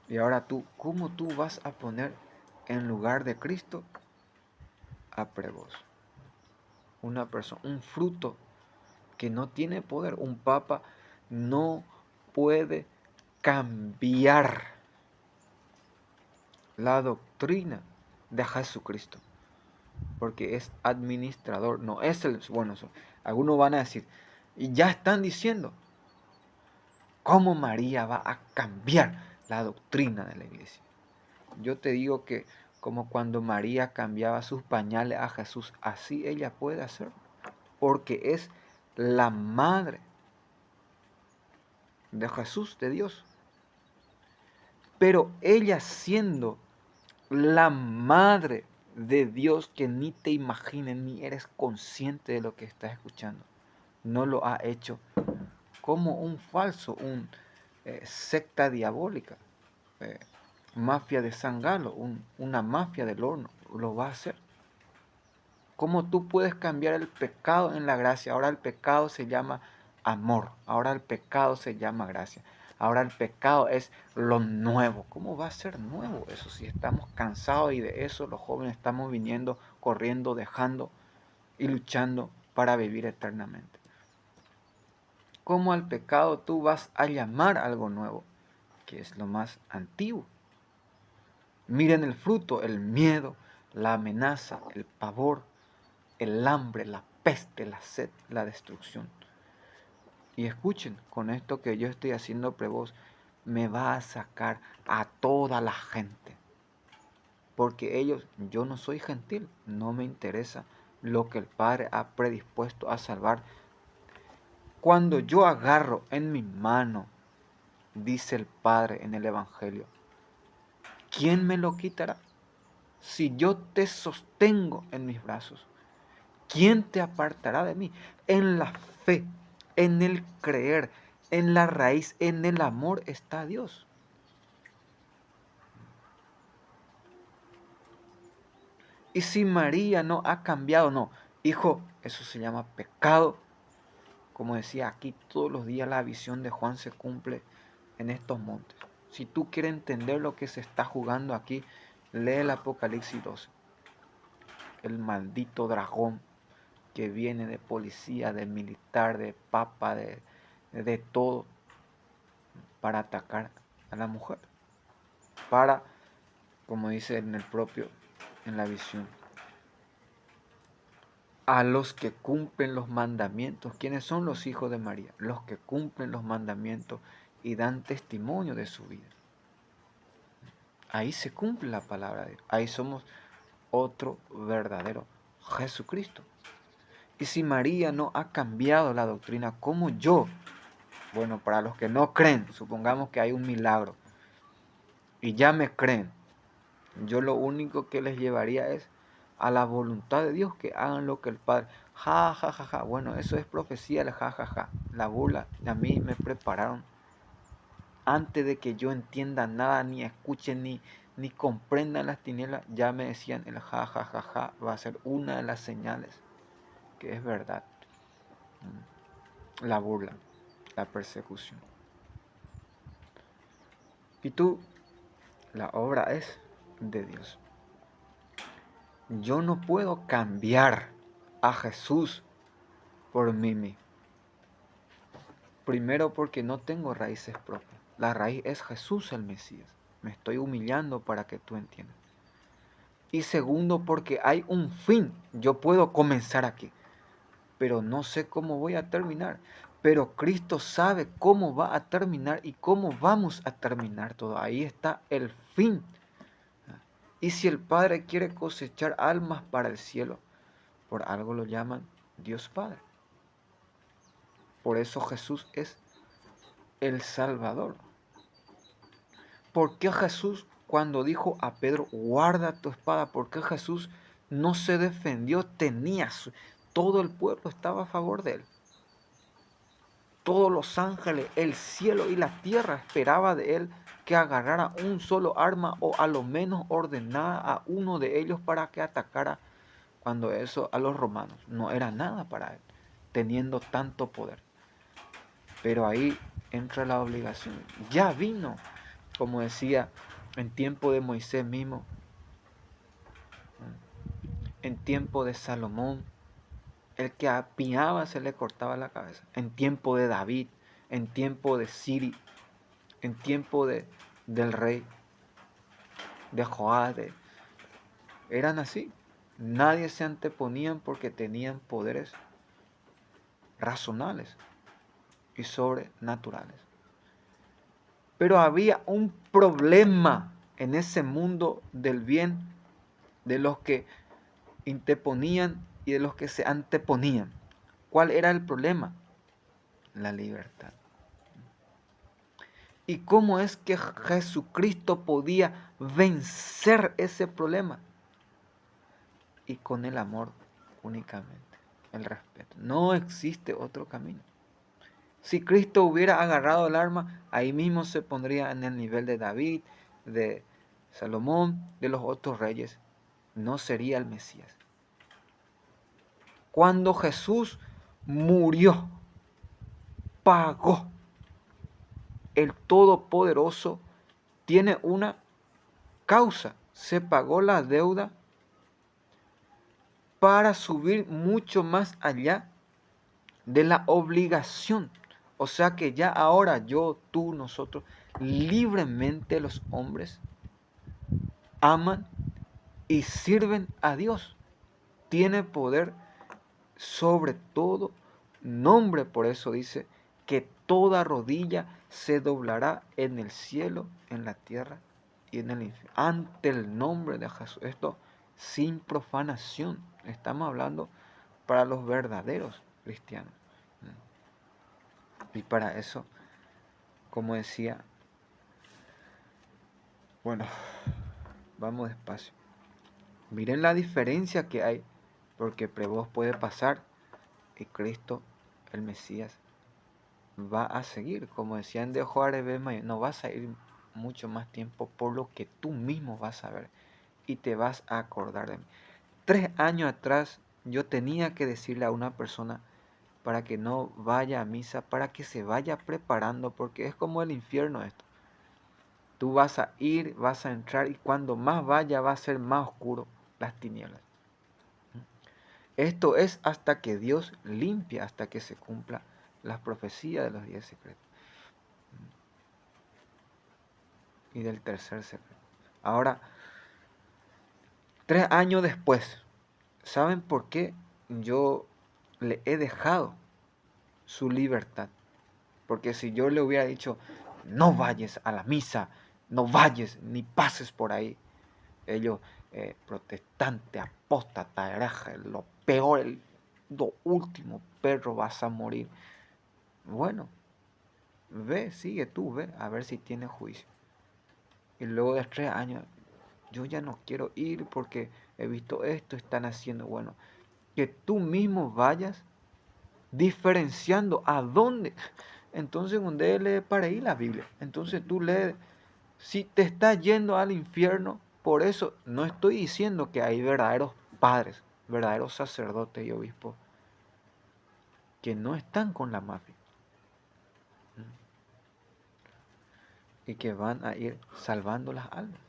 Y ahora tú, ¿cómo tú vas a poner en lugar de Cristo a Prevost? Una persona, un fruto que no tiene poder. Un papa no puede cambiar la doctrina de Jesucristo, porque es administrador, no es el bueno. Algunos van a decir, y ya están diciendo, ¿cómo María va a cambiar la doctrina de la iglesia? Yo te digo que como cuando María cambiaba sus pañales a Jesús, así ella puede hacer, porque es la madre de Jesús, de Dios. Pero ella siendo la madre de Dios, que ni te imagines ni eres consciente de lo que estás escuchando, no lo ha hecho como un falso, secta diabólica, eh, mafia de San Galo, una mafia del horno, lo va a hacer. ¿Cómo tú puedes cambiar el pecado en la gracia? Ahora el pecado se llama amor, ahora el pecado se llama gracia, ahora el pecado es lo nuevo. ¿Cómo va a ser nuevo eso si estamos cansados y de eso los jóvenes estamos viniendo, corriendo, dejando y luchando para vivir eternamente? ¿Cómo al pecado tú vas a llamar algo nuevo, que es lo más antiguo? Miren el fruto, el miedo, la amenaza, el pavor, el hambre, la peste, la sed, la destrucción. Y escuchen, con esto que yo estoy haciendo prevoz, me va a sacar a toda la gente. Porque ellos, yo no soy gentil, no me interesa lo que el Padre ha predispuesto a salvar. Cuando yo agarro en mi mano, dice el Padre en el Evangelio, ¿quién me lo quitará? Si yo te sostengo en mis brazos, ¿quién te apartará de mí? En la fe, en el creer, en la raíz, en el amor está Dios. Y si María no ha cambiado, no, hijo, eso se llama pecado. Como decía aquí, todos los días la visión de Juan se cumple en estos montes. Si tú quieres entender lo que se está jugando aquí, lee el Apocalipsis 12. El maldito dragón que viene de policía, de militar, de papa, de todo, para atacar a la mujer. Para, como dice en la visión, a los que cumplen los mandamientos. ¿Quiénes son los hijos de María? Los que cumplen los mandamientos y dan testimonio de su vida. Ahí se cumple la palabra de Dios. Ahí somos otro verdadero Jesucristo. Y si María no ha cambiado la doctrina, ¿cómo yo? Bueno, para los que no creen, supongamos que hay un milagro y ya me creen, yo lo único que les llevaría es a la voluntad de Dios, que hagan lo que el Padre. Ja, ja, ja, ja. Bueno, eso es profecía, el ja, ja, ja. La burla. A mí me prepararon antes de que yo entienda nada, ni escuche, ni comprenda las tinieblas. Ya me decían, el ja, ja, ja, ja va a ser una de las señales que es verdad. La burla, la persecución. Y tú, la obra es de Dios. Yo no puedo cambiar a Jesús por mí mismo. Primero porque no tengo raíces propias. La raíz es Jesús el Mesías. Me estoy humillando para que tú entiendas. Y segundo porque hay un fin. Yo puedo comenzar aquí, pero no sé cómo voy a terminar. Pero Cristo sabe cómo va a terminar y cómo vamos a terminar todo. Ahí está el fin. Y si el Padre quiere cosechar almas para el cielo, por algo lo llaman Dios Padre. Por eso Jesús es el Salvador. ¿Por qué Jesús, cuando dijo a Pedro, guarda tu espada? ¿Por qué Jesús no se defendió? Todo el pueblo estaba a favor de él. Todos los ángeles, el cielo y la tierra esperaba de él que agarrara un solo arma o a lo menos ordenara a uno de ellos para que atacara, cuando eso a los romanos no era nada para él, teniendo tanto poder. Pero ahí entra la obligación. Ya vino, como decía en tiempo de Moisés mismo, en tiempo de Salomón, El que apiaba se le cortaba la cabeza. En tiempo de David, en tiempo de Siri, en tiempo del rey, de Joás, eran así. Nadie se anteponían porque tenían poderes racionales y sobrenaturales. Pero había un problema en ese mundo del bien de los que interponían y de los que se anteponían. ¿Cuál era el problema? La libertad. ¿Y cómo es que Jesucristo podía vencer ese problema? Y con el amor únicamente, el respeto. No existe otro camino. Si Cristo hubiera agarrado el arma, ahí mismo se pondría en el nivel de David, de Salomón, de los otros reyes. No sería el Mesías. Cuando Jesús murió, pagó, el Todopoderoso tiene una causa. Se pagó la deuda para subir mucho más allá de la obligación. O sea que ya ahora yo, tú, nosotros, libremente los hombres aman y sirven a Dios. Tiene poder sobre todo nombre, por eso dice que toda rodilla se doblará en el cielo, en la tierra y en el infierno, ante el nombre de Jesús. Esto sin profanación. Estamos hablando para los verdaderos cristianos. Y para eso, como decía, bueno, vamos despacio. Miren la diferencia que hay, porque vos puede pasar y Cristo, el Mesías, va a seguir. Como decían de Juárez, no vas a ir mucho más tiempo por lo que tú mismo vas a ver y te vas a acordar de mí. 3 años atrás yo tenía que decirle a una persona para que no vaya a misa, para que se vaya preparando, porque es como el infierno esto. Tú vas a ir, vas a entrar y cuando más vaya va a ser más oscuro las tinieblas. Esto es hasta que Dios limpia, hasta que se cumpla las profecías de los 10 secretos. Y del tercer secreto. Ahora, 3 años después, ¿saben por qué yo le he dejado su libertad? Porque si yo le hubiera dicho, no vayas a la misa, no vayas, ni pases por ahí, ellos, protestante, apóstata, hereje, lo peor, lo último, perro, vas a morir. Bueno, ve, sigue tú, ve, a ver si tienes juicio. Y luego de 3 años, yo ya no quiero ir porque he visto esto, están haciendo, bueno, que tú mismo vayas diferenciando a dónde. Entonces, donde lee para ahí la Biblia. Entonces tú lees, si te estás yendo al infierno, por eso no estoy diciendo que hay verdaderos padres, verdaderos sacerdotes y obispos que no están con la mafia y que van a ir salvando las almas.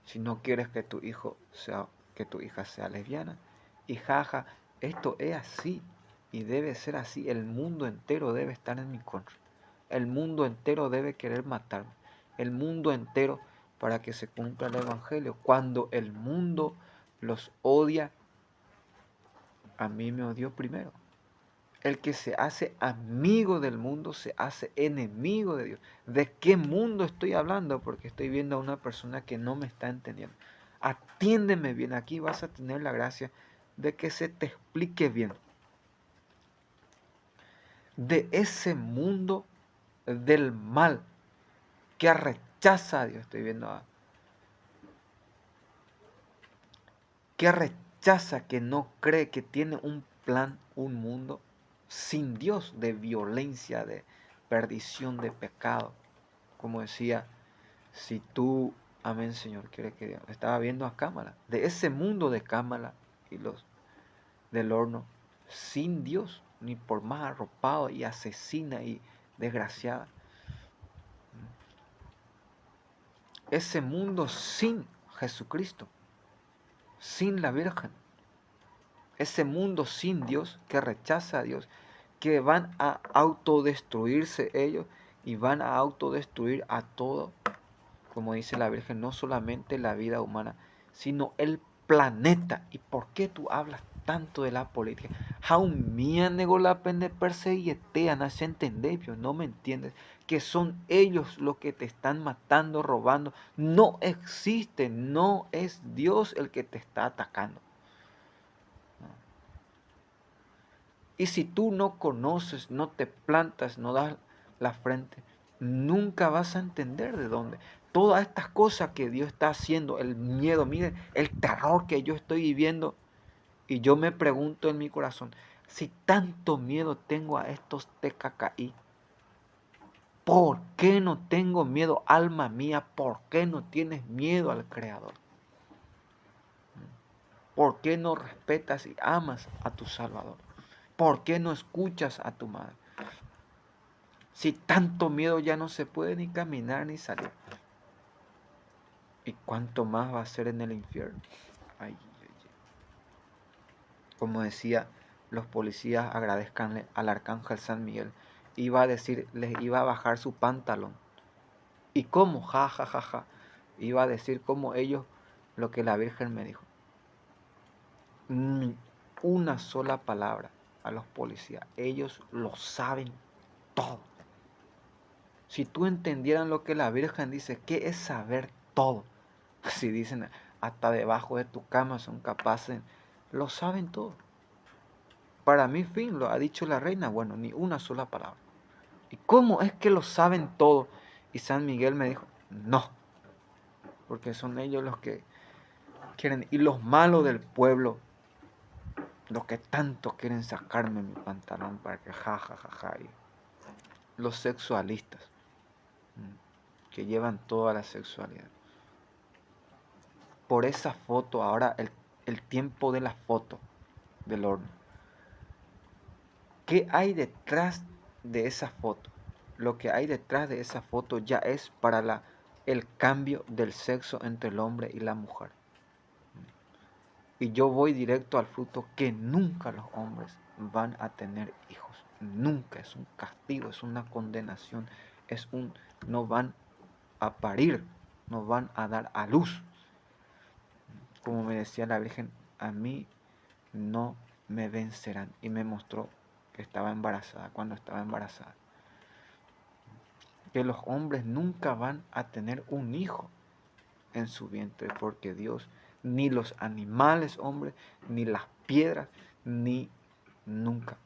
Si no quieres que tu hijo sea, que tu hija sea lesbiana, y jaja, esto es así y debe ser así. El mundo entero debe estar en mi contra. El mundo entero debe querer matarme. El mundo entero para que se cumpla el evangelio. Cuando el mundo los odia, a mí me odió primero. El que se hace amigo del mundo se hace enemigo de Dios. ¿De qué mundo estoy hablando? Porque estoy viendo a una persona que no me está entendiendo. Atiéndeme bien, aquí vas a tener la gracia de que se te explique bien. De ese mundo del mal que rechaza a Dios, estoy viendo que rechaza, que no cree, que tiene un plan, un mundo sin Dios, de violencia, de perdición, de pecado. Como decía, si tú, amén Señor, quiere que Dios, estaba viendo a Cámara, de ese mundo de Cámara y los del horno, sin Dios, ni por más arropado y asesina y desgraciada. Ese mundo sin Jesucristo, sin la Virgen. ese mundo sin Dios, que rechaza a Dios, que van a autodestruirse ellos y van a autodestruir a todo, como dice la Virgen, no solamente la vida humana, sino el planeta. ¿Y por qué tú hablas tanto de la política? Jaumía negó la pende perseguitea, nace entender, no me entiendes, que son ellos los que te están matando, robando. No existe, no es Dios el que te está atacando. Y si tú no conoces, no te plantas, no das la frente, nunca vas a entender de dónde. Todas estas cosas que Dios está haciendo, el miedo, miren, el terror que yo estoy viviendo. Y yo me pregunto en mi corazón, si tanto miedo tengo a estos TKKI, ¿por qué no tengo miedo, alma mía? ¿Por qué no tienes miedo al Creador? ¿Por qué no respetas y amas a tu Salvador? ¿Por qué no escuchas a tu madre? Si tanto miedo ya no se puede ni caminar ni salir. ¿Y cuánto más va a ser en el infierno? Ay, ay, ay. Como decía, los policías agradezcanle al arcángel San Miguel. Iba a decir, les iba a bajar su pantalón. ¿Y cómo? Ja, ja, ja, ja. Iba a decir como ellos lo que la Virgen me dijo. Una sola palabra a los policías. Ellos lo saben todo. Si tú entendieran lo que la Virgen dice, ¿qué es saber todo? Si dicen hasta debajo de tu cama son capaces, lo saben todo. Para mí, fin, lo ha dicho la reina, bueno, ni una sola palabra. ¿Y cómo es que lo saben todo? Y San Miguel me dijo, no, porque son ellos los que quieren, y los malos del pueblo, los que tanto quieren sacarme mi pantalón para que ja, ja, ja, ja. Y los sexualistas, que llevan toda la sexualidad. Por esa foto, ahora el tiempo de la foto del horno. ¿Qué hay detrás de esa foto? Lo que hay detrás de esa foto ya es para el cambio del sexo entre el hombre y la mujer. Y yo voy directo al fruto, que nunca los hombres van a tener hijos. Nunca, es un castigo, es una condenación, no van a parir, no van a dar a luz. Como me decía la Virgen, a mí no me vencerán. Y me mostró que estaba embarazada, cuando estaba embarazada. Que los hombres nunca van a tener un hijo en su vientre, porque Dios, ni los animales, hombres, ni las piedras, ni nunca.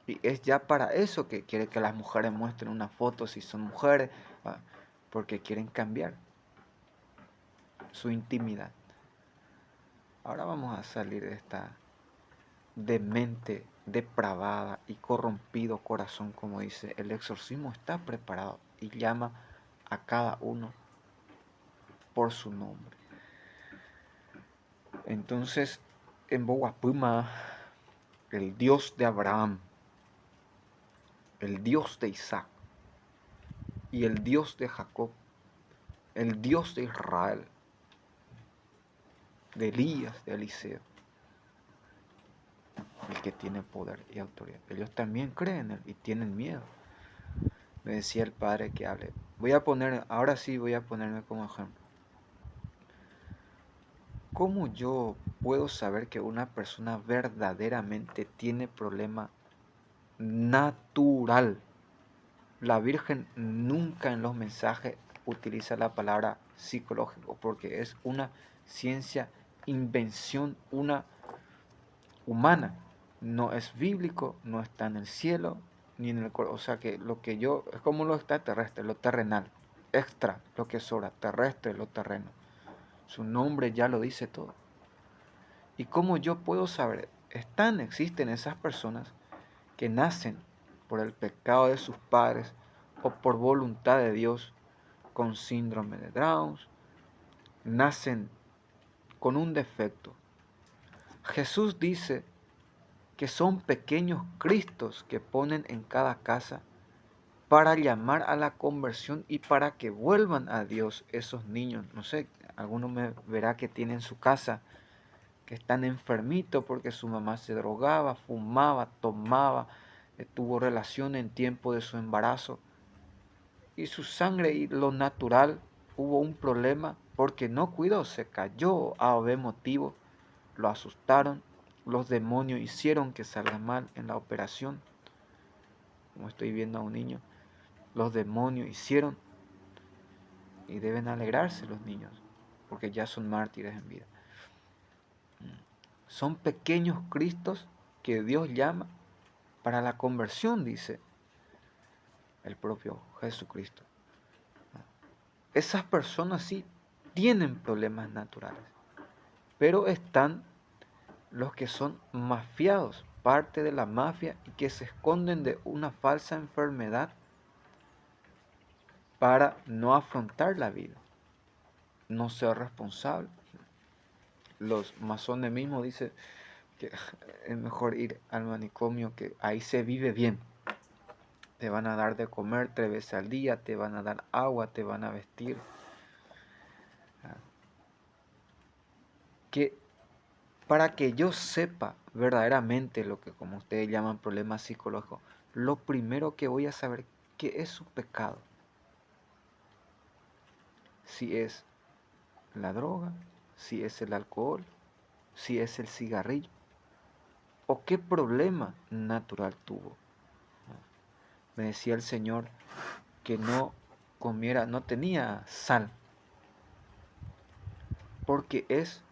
Y es ya para eso que quiere que las mujeres muestren una foto si son mujeres, porque quieren cambiar su intimidad. Ahora vamos a salir de esta demente, depravada y corrompido corazón, como dice. El exorcismo está preparado y llama a cada uno por su nombre. Entonces, en Boguapuma, el Dios de Abraham, el Dios de Isaac y el Dios de Jacob, el Dios de Israel, de Elías, de Eliseo, el que tiene poder y autoridad. Ellos también creen en él y tienen miedo. Me decía el padre que hable. Ahora sí voy a ponerme como ejemplo. ¿Cómo yo puedo saber que una persona verdaderamente tiene problema natural? La Virgen nunca en los mensajes utiliza la palabra psicológico, porque es una ciencia, invención, una humana. No es bíblico, no está en el cielo, ni en el corazón. O sea que lo que yo, es como lo extraterrestre, lo terrenal, extra, lo que sobra, terrestre, lo terreno. Su nombre ya lo dice todo. ¿Y cómo yo puedo saber? Existen esas personas que nacen por el pecado de sus padres o por voluntad de Dios con síndrome de Down, nacen con un defecto. Jesús dice que son pequeños Cristos que ponen en cada casa para llamar a la conversión y para que vuelvan a Dios esos niños. No sé, alguno me verá que tiene en su casa que están enfermitos porque su mamá se drogaba, fumaba, tomaba, tuvo relación en tiempo de su embarazo y su sangre y lo natural hubo un problema porque no cuidó, se cayó a B motivo, lo asustaron, los demonios hicieron que salga mal en la operación, como estoy viendo a un niño, los demonios hicieron y deben alegrarse los niños porque ya son mártires en vida. Son pequeños Cristos que Dios llama para la conversión, dice el propio Jesucristo. Esas personas sí tienen problemas naturales, pero están los que son mafiados, parte de la mafia y que se esconden de una falsa enfermedad para no afrontar la vida, no ser responsable. Los masones mismos dicen que es mejor ir al manicomio, que ahí se vive bien. Te van a dar de comer 3 veces al día, te van a dar agua, te van a vestir. Que para que yo sepa verdaderamente lo que como ustedes llaman problemas psicológicos, lo primero que voy a saber qué es su pecado. Si es la droga, si es el alcohol, si es el cigarrillo, o qué problema natural tuvo. Me decía el Señor que no comiera, no tenía sal, porque es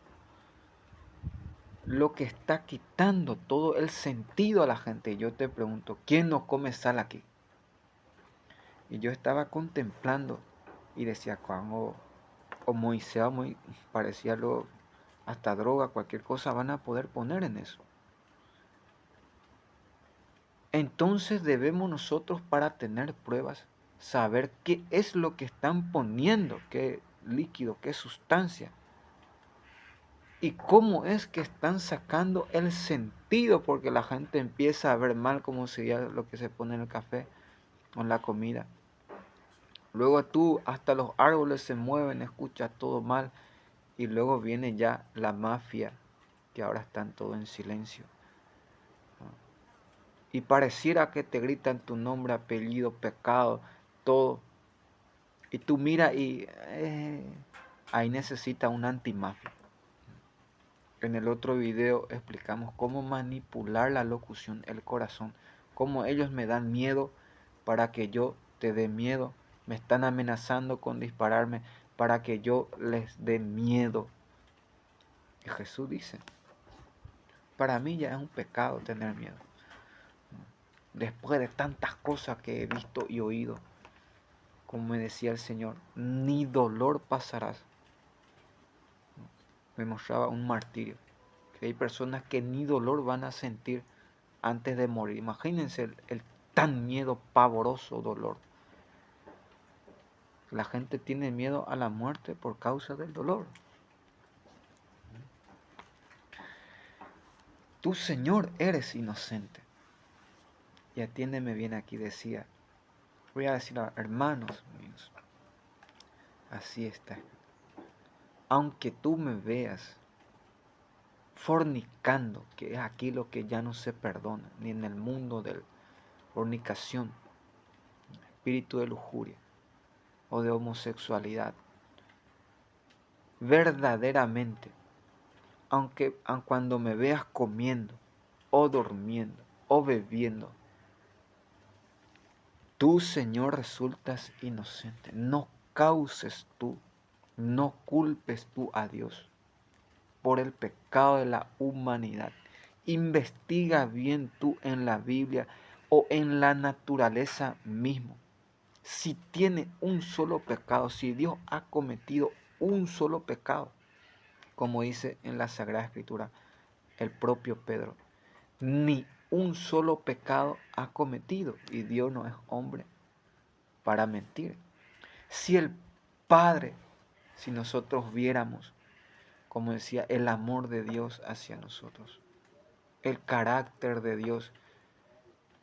lo que está quitando todo el sentido a la gente. Y yo te pregunto, ¿quién no come sal aquí? Y yo estaba contemplando y decía, cuando o Moisés parecía algo, hasta droga, cualquier cosa van a poder poner en eso. Entonces debemos nosotros, para tener pruebas, saber qué es lo que están poniendo, qué líquido, qué sustancia, y cómo es que están sacando el sentido, porque la gente empieza a ver mal como sería lo que se pone en el café o en la comida. Luego tú, hasta los árboles se mueven, escuchas todo mal, y luego viene ya la mafia, que ahora están todo en silencio. Y pareciera que te gritan tu nombre, apellido, pecado, todo. Y tú miras y ahí necesita un antimafia. En el otro video explicamos cómo manipular la locución, el corazón, cómo ellos me dan miedo para que yo te dé miedo, me están amenazando con dispararme para que yo les dé miedo. Y Jesús dice, para mí ya es un pecado tener miedo. Después de tantas cosas que he visto y oído, como me decía el Señor, ni dolor pasarás. Me mostraba un martirio, que hay personas que ni dolor van a sentir antes de morir. Imagínense el tan miedo, pavoroso dolor. La gente tiene miedo a la muerte por causa del dolor. Tú, Señor, eres inocente. Y atiéndeme bien aquí, decía. Voy a decir, hermanos míos, así está. Aunque tú me veas fornicando, que es aquí lo que ya no se perdona, ni en el mundo de fornicación, espíritu de lujuria o de homosexualidad, verdaderamente, aunque cuando me veas comiendo o durmiendo o bebiendo, tú, Señor, resultas inocente. No causes tú, no culpes tú a Dios por el pecado de la humanidad. Investiga bien tú en la Biblia o en la naturaleza mismo. Si tiene un solo pecado, si Dios ha cometido un solo pecado, como dice en la Sagrada Escritura el propio Pedro, ni un solo pecado ha cometido, y Dios no es hombre para mentir. Si el Padre, si nosotros viéramos, como decía, el amor de Dios hacia nosotros, el carácter de Dios,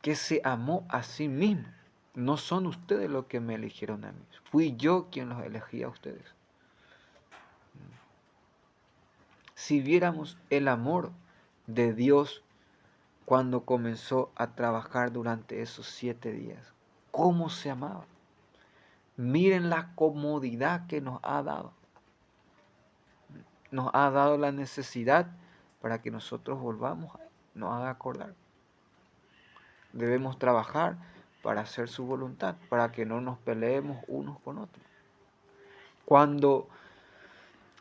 que se amó a sí mismo. No son ustedes los que me eligieron a mí, fui yo quien los elegí a ustedes. Si viéramos el amor de Dios cuando comenzó a trabajar durante esos 7 días, cómo se amaba. Miren la comodidad que nos ha dado. Nos ha dado la necesidad para que nosotros volvamos, nos haga acordar. Debemos trabajar para hacer su voluntad, para que no nos peleemos unos con otros. Cuando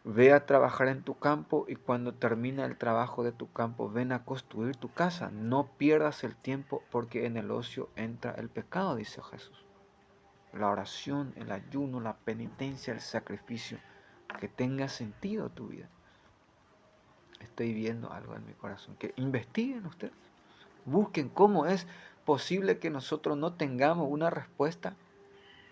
ve a trabajar en tu campo y cuando termina el trabajo de tu campo, ven a construir tu casa. No pierdas el tiempo porque en el ocio entra el pecado, dice Jesús. La oración, el ayuno, la penitencia, el sacrificio, que tenga sentido tu vida. Estoy viendo algo en mi corazón. Que investiguen ustedes. Busquen cómo es posible que nosotros no tengamos una respuesta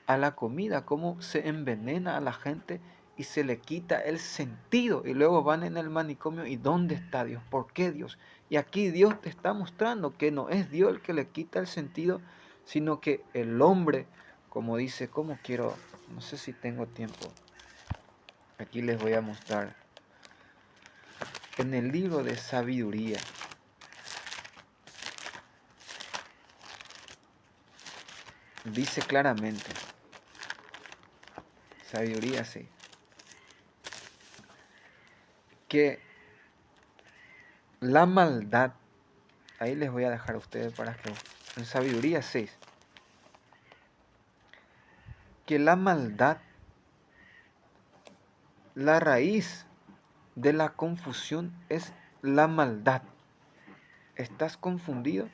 a la comida, cómo se envenena a la gente y se le quita el sentido. Y luego van en el manicomio y ¿dónde está Dios? ¿Por qué Dios? Y aquí Dios te está mostrando que no es Dios el que le quita el sentido, sino que el hombre, como dice, ¿cómo quiero? No sé si tengo tiempo. Aquí les voy a mostrar. En el libro de sabiduría, dice claramente, sabiduría sí, que la maldad, ahí les voy a dejar a ustedes para que, en sabiduría 6, que la maldad, la raíz de la confusión es la maldad. Estás confundido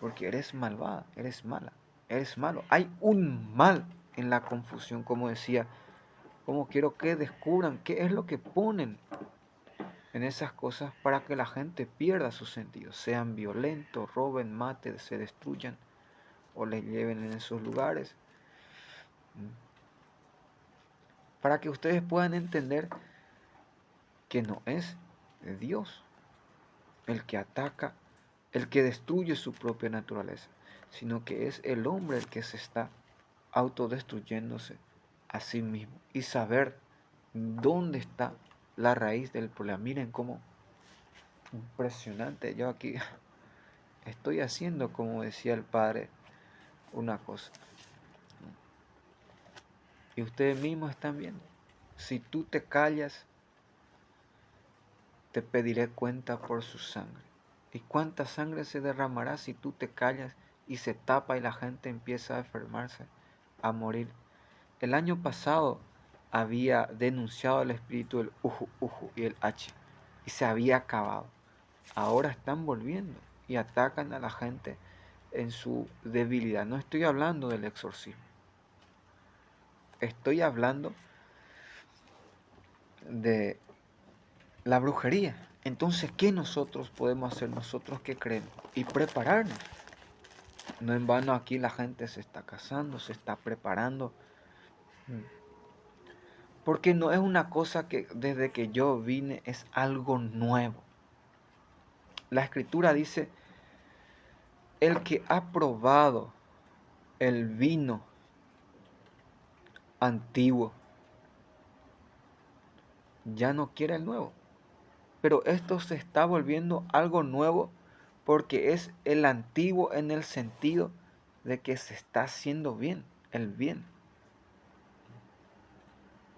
porque eres malvada, eres mala, eres malo. Hay un mal en la confusión, como decía, como quiero que descubran qué es lo que ponen en esas cosas para que la gente pierda sus sentidos, sean violentos, roben, maten, se destruyan o les lleven en esos lugares. Para que ustedes puedan entender que no es Dios el que ataca, el que destruye su propia naturaleza, sino que es el hombre el que se está autodestruyéndose a sí mismo y saber dónde está la raíz del problema. Miren cómo impresionante. Yo aquí estoy haciendo, como decía el padre, una cosa. Y ustedes mismos están viendo. Si tú te callas, te pediré cuenta por su sangre. ¿Y cuánta sangre se derramará si tú te callas y se tapa y la gente empieza a enfermarse, a morir? El año pasado había denunciado el espíritu del uju, uju y el H y se había acabado. Ahora están volviendo y atacan a la gente en su debilidad. No estoy hablando del exorcismo. Estoy hablando de la brujería. Entonces, ¿qué nosotros podemos hacer nosotros que creemos? Y prepararnos. No en vano aquí la gente se está casando, se está preparando. Porque no es una cosa que desde que yo vine es algo nuevo. La escritura dice, el que ha probado el vino antiguo, ya no quiere el nuevo. Pero esto se está volviendo algo nuevo porque es el antiguo en el sentido de que se está haciendo bien, el bien.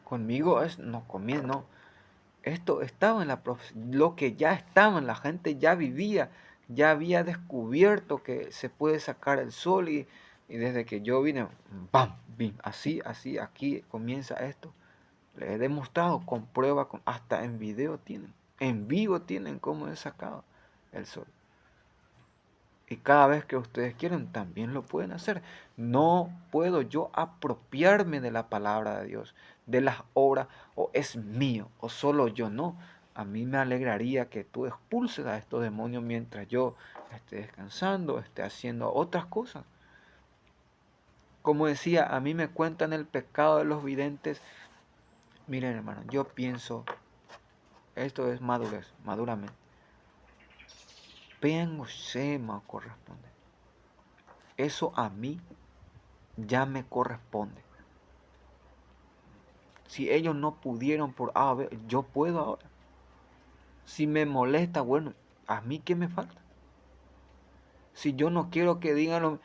Conmigo es, no comienza, no. Esto estaba en la profecía, lo que ya estaba en la gente ya vivía, ya había descubierto que se puede sacar el sol y desde que yo vine, ¡bam! ¡Bim! Así, así, aquí comienza esto. Les he demostrado con prueba, hasta en video tienen, en vivo tienen cómo he sacado el sol. Y cada vez que ustedes quieren, también lo pueden hacer. No puedo yo apropiarme de la palabra de Dios, de las obras, o es mío, o solo yo no. A mí me alegraría que tú expulses a estos demonios mientras yo esté descansando, esté haciendo otras cosas. Como decía, a mí me cuentan el pecado de los videntes. Miren, hermano, yo pienso, esto es madurez, maduramente. Vengo, se me corresponde. Eso a mí ya me corresponde. Si ellos no pudieron por A, B, yo puedo ahora. Si me molesta, bueno, ¿a mí qué me falta? Si yo no quiero que digan lo...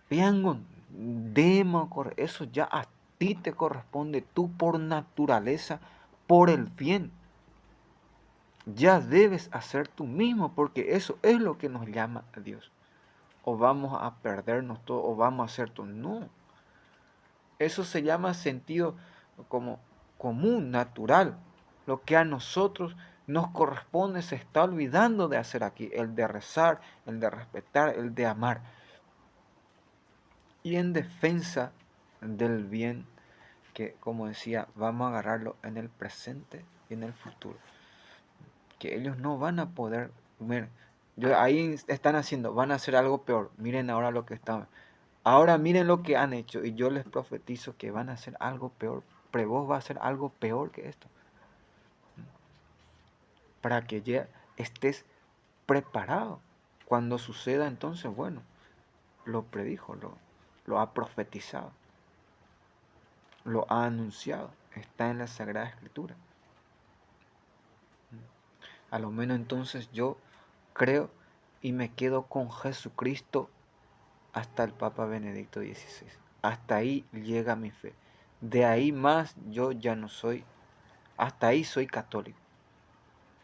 Vean, eso ya a ti te corresponde, tú por naturaleza, por el bien. Ya debes hacer tú mismo, porque eso es lo que nos llama a Dios. O vamos a perdernos todo, o vamos a hacer todo. No. Eso se llama sentido como común, natural. Lo que a nosotros nos corresponde se está olvidando de hacer aquí. El de rezar, el de respetar, el de amar. Y en defensa del bien, que como decía, vamos a agarrarlo en el presente y en el futuro. Que ellos no van a poder, miren, ahí están haciendo, van a hacer algo peor. Miren ahora lo que están. Ahora miren lo que han hecho y yo les profetizo que van a hacer algo peor. Pero vos va a hacer algo peor que esto. Para que ya estés preparado. Cuando suceda entonces, bueno, lo predijo, lo ha profetizado, lo ha anunciado. Está en la Sagrada Escritura. A lo menos entonces yo creo y me quedo con Jesucristo hasta el Papa Benedicto XVI. Hasta ahí llega mi fe. De ahí más yo ya no soy, hasta ahí soy católico.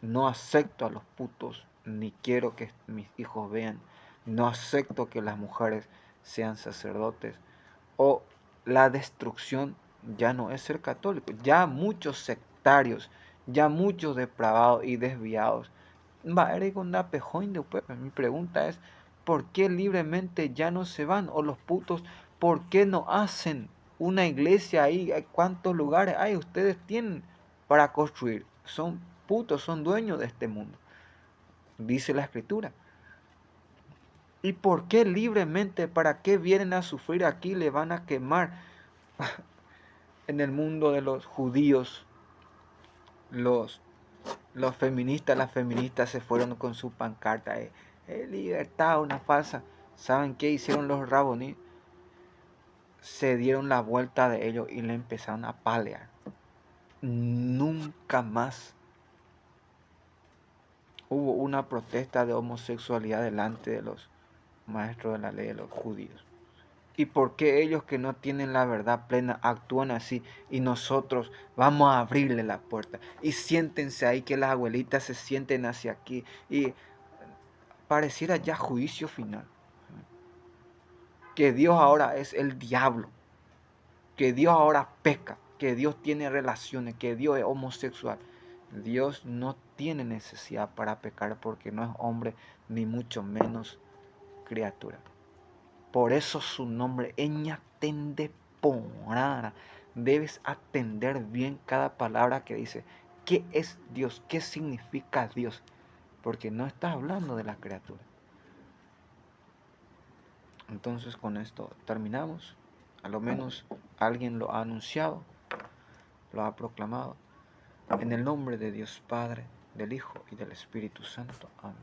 No acepto a los putos, ni quiero que mis hijos vean. No acepto que las mujeres sean sacerdotes. O la destrucción ya no es ser católico. Ya muchos sectarios, ya muchos depravados y desviados. Mi pregunta es, ¿por qué libremente ya no se van? O los putos, ¿por qué no hacen una iglesia ahí? ¿Cuántos lugares hay? Ustedes tienen para construir. Son putos, son dueños de este mundo. Dice la escritura. ¿Y por qué libremente? ¿Para qué vienen a sufrir aquí? Le van a quemar. En el mundo de los judíos, los feministas, las feministas se fueron con su pancarta. Libertad, una falsa. ¿Saben qué hicieron los raboní? Se dieron la vuelta de ellos y le empezaron a palear. Nunca más hubo una protesta de homosexualidad delante de los maestros de la ley de los judíos. ¿Y por qué ellos que no tienen la verdad plena actúan así y nosotros vamos a abrirle la puerta? Y siéntense ahí, que las abuelitas se sienten hacia aquí y pareciera ya juicio final. Que Dios ahora es el diablo, que Dios ahora peca, que Dios tiene relaciones, que Dios es homosexual. Dios no tiene necesidad para pecar porque no es hombre ni mucho menos criatura. Por eso su nombre, Eñatende Porara. Debes atender bien cada palabra que dice. ¿Qué es Dios? ¿Qué significa Dios? Porque no estás hablando de la criatura. Entonces con esto terminamos. A lo menos alguien lo ha anunciado, lo ha proclamado. En el nombre de Dios Padre, del Hijo y del Espíritu Santo. Amén.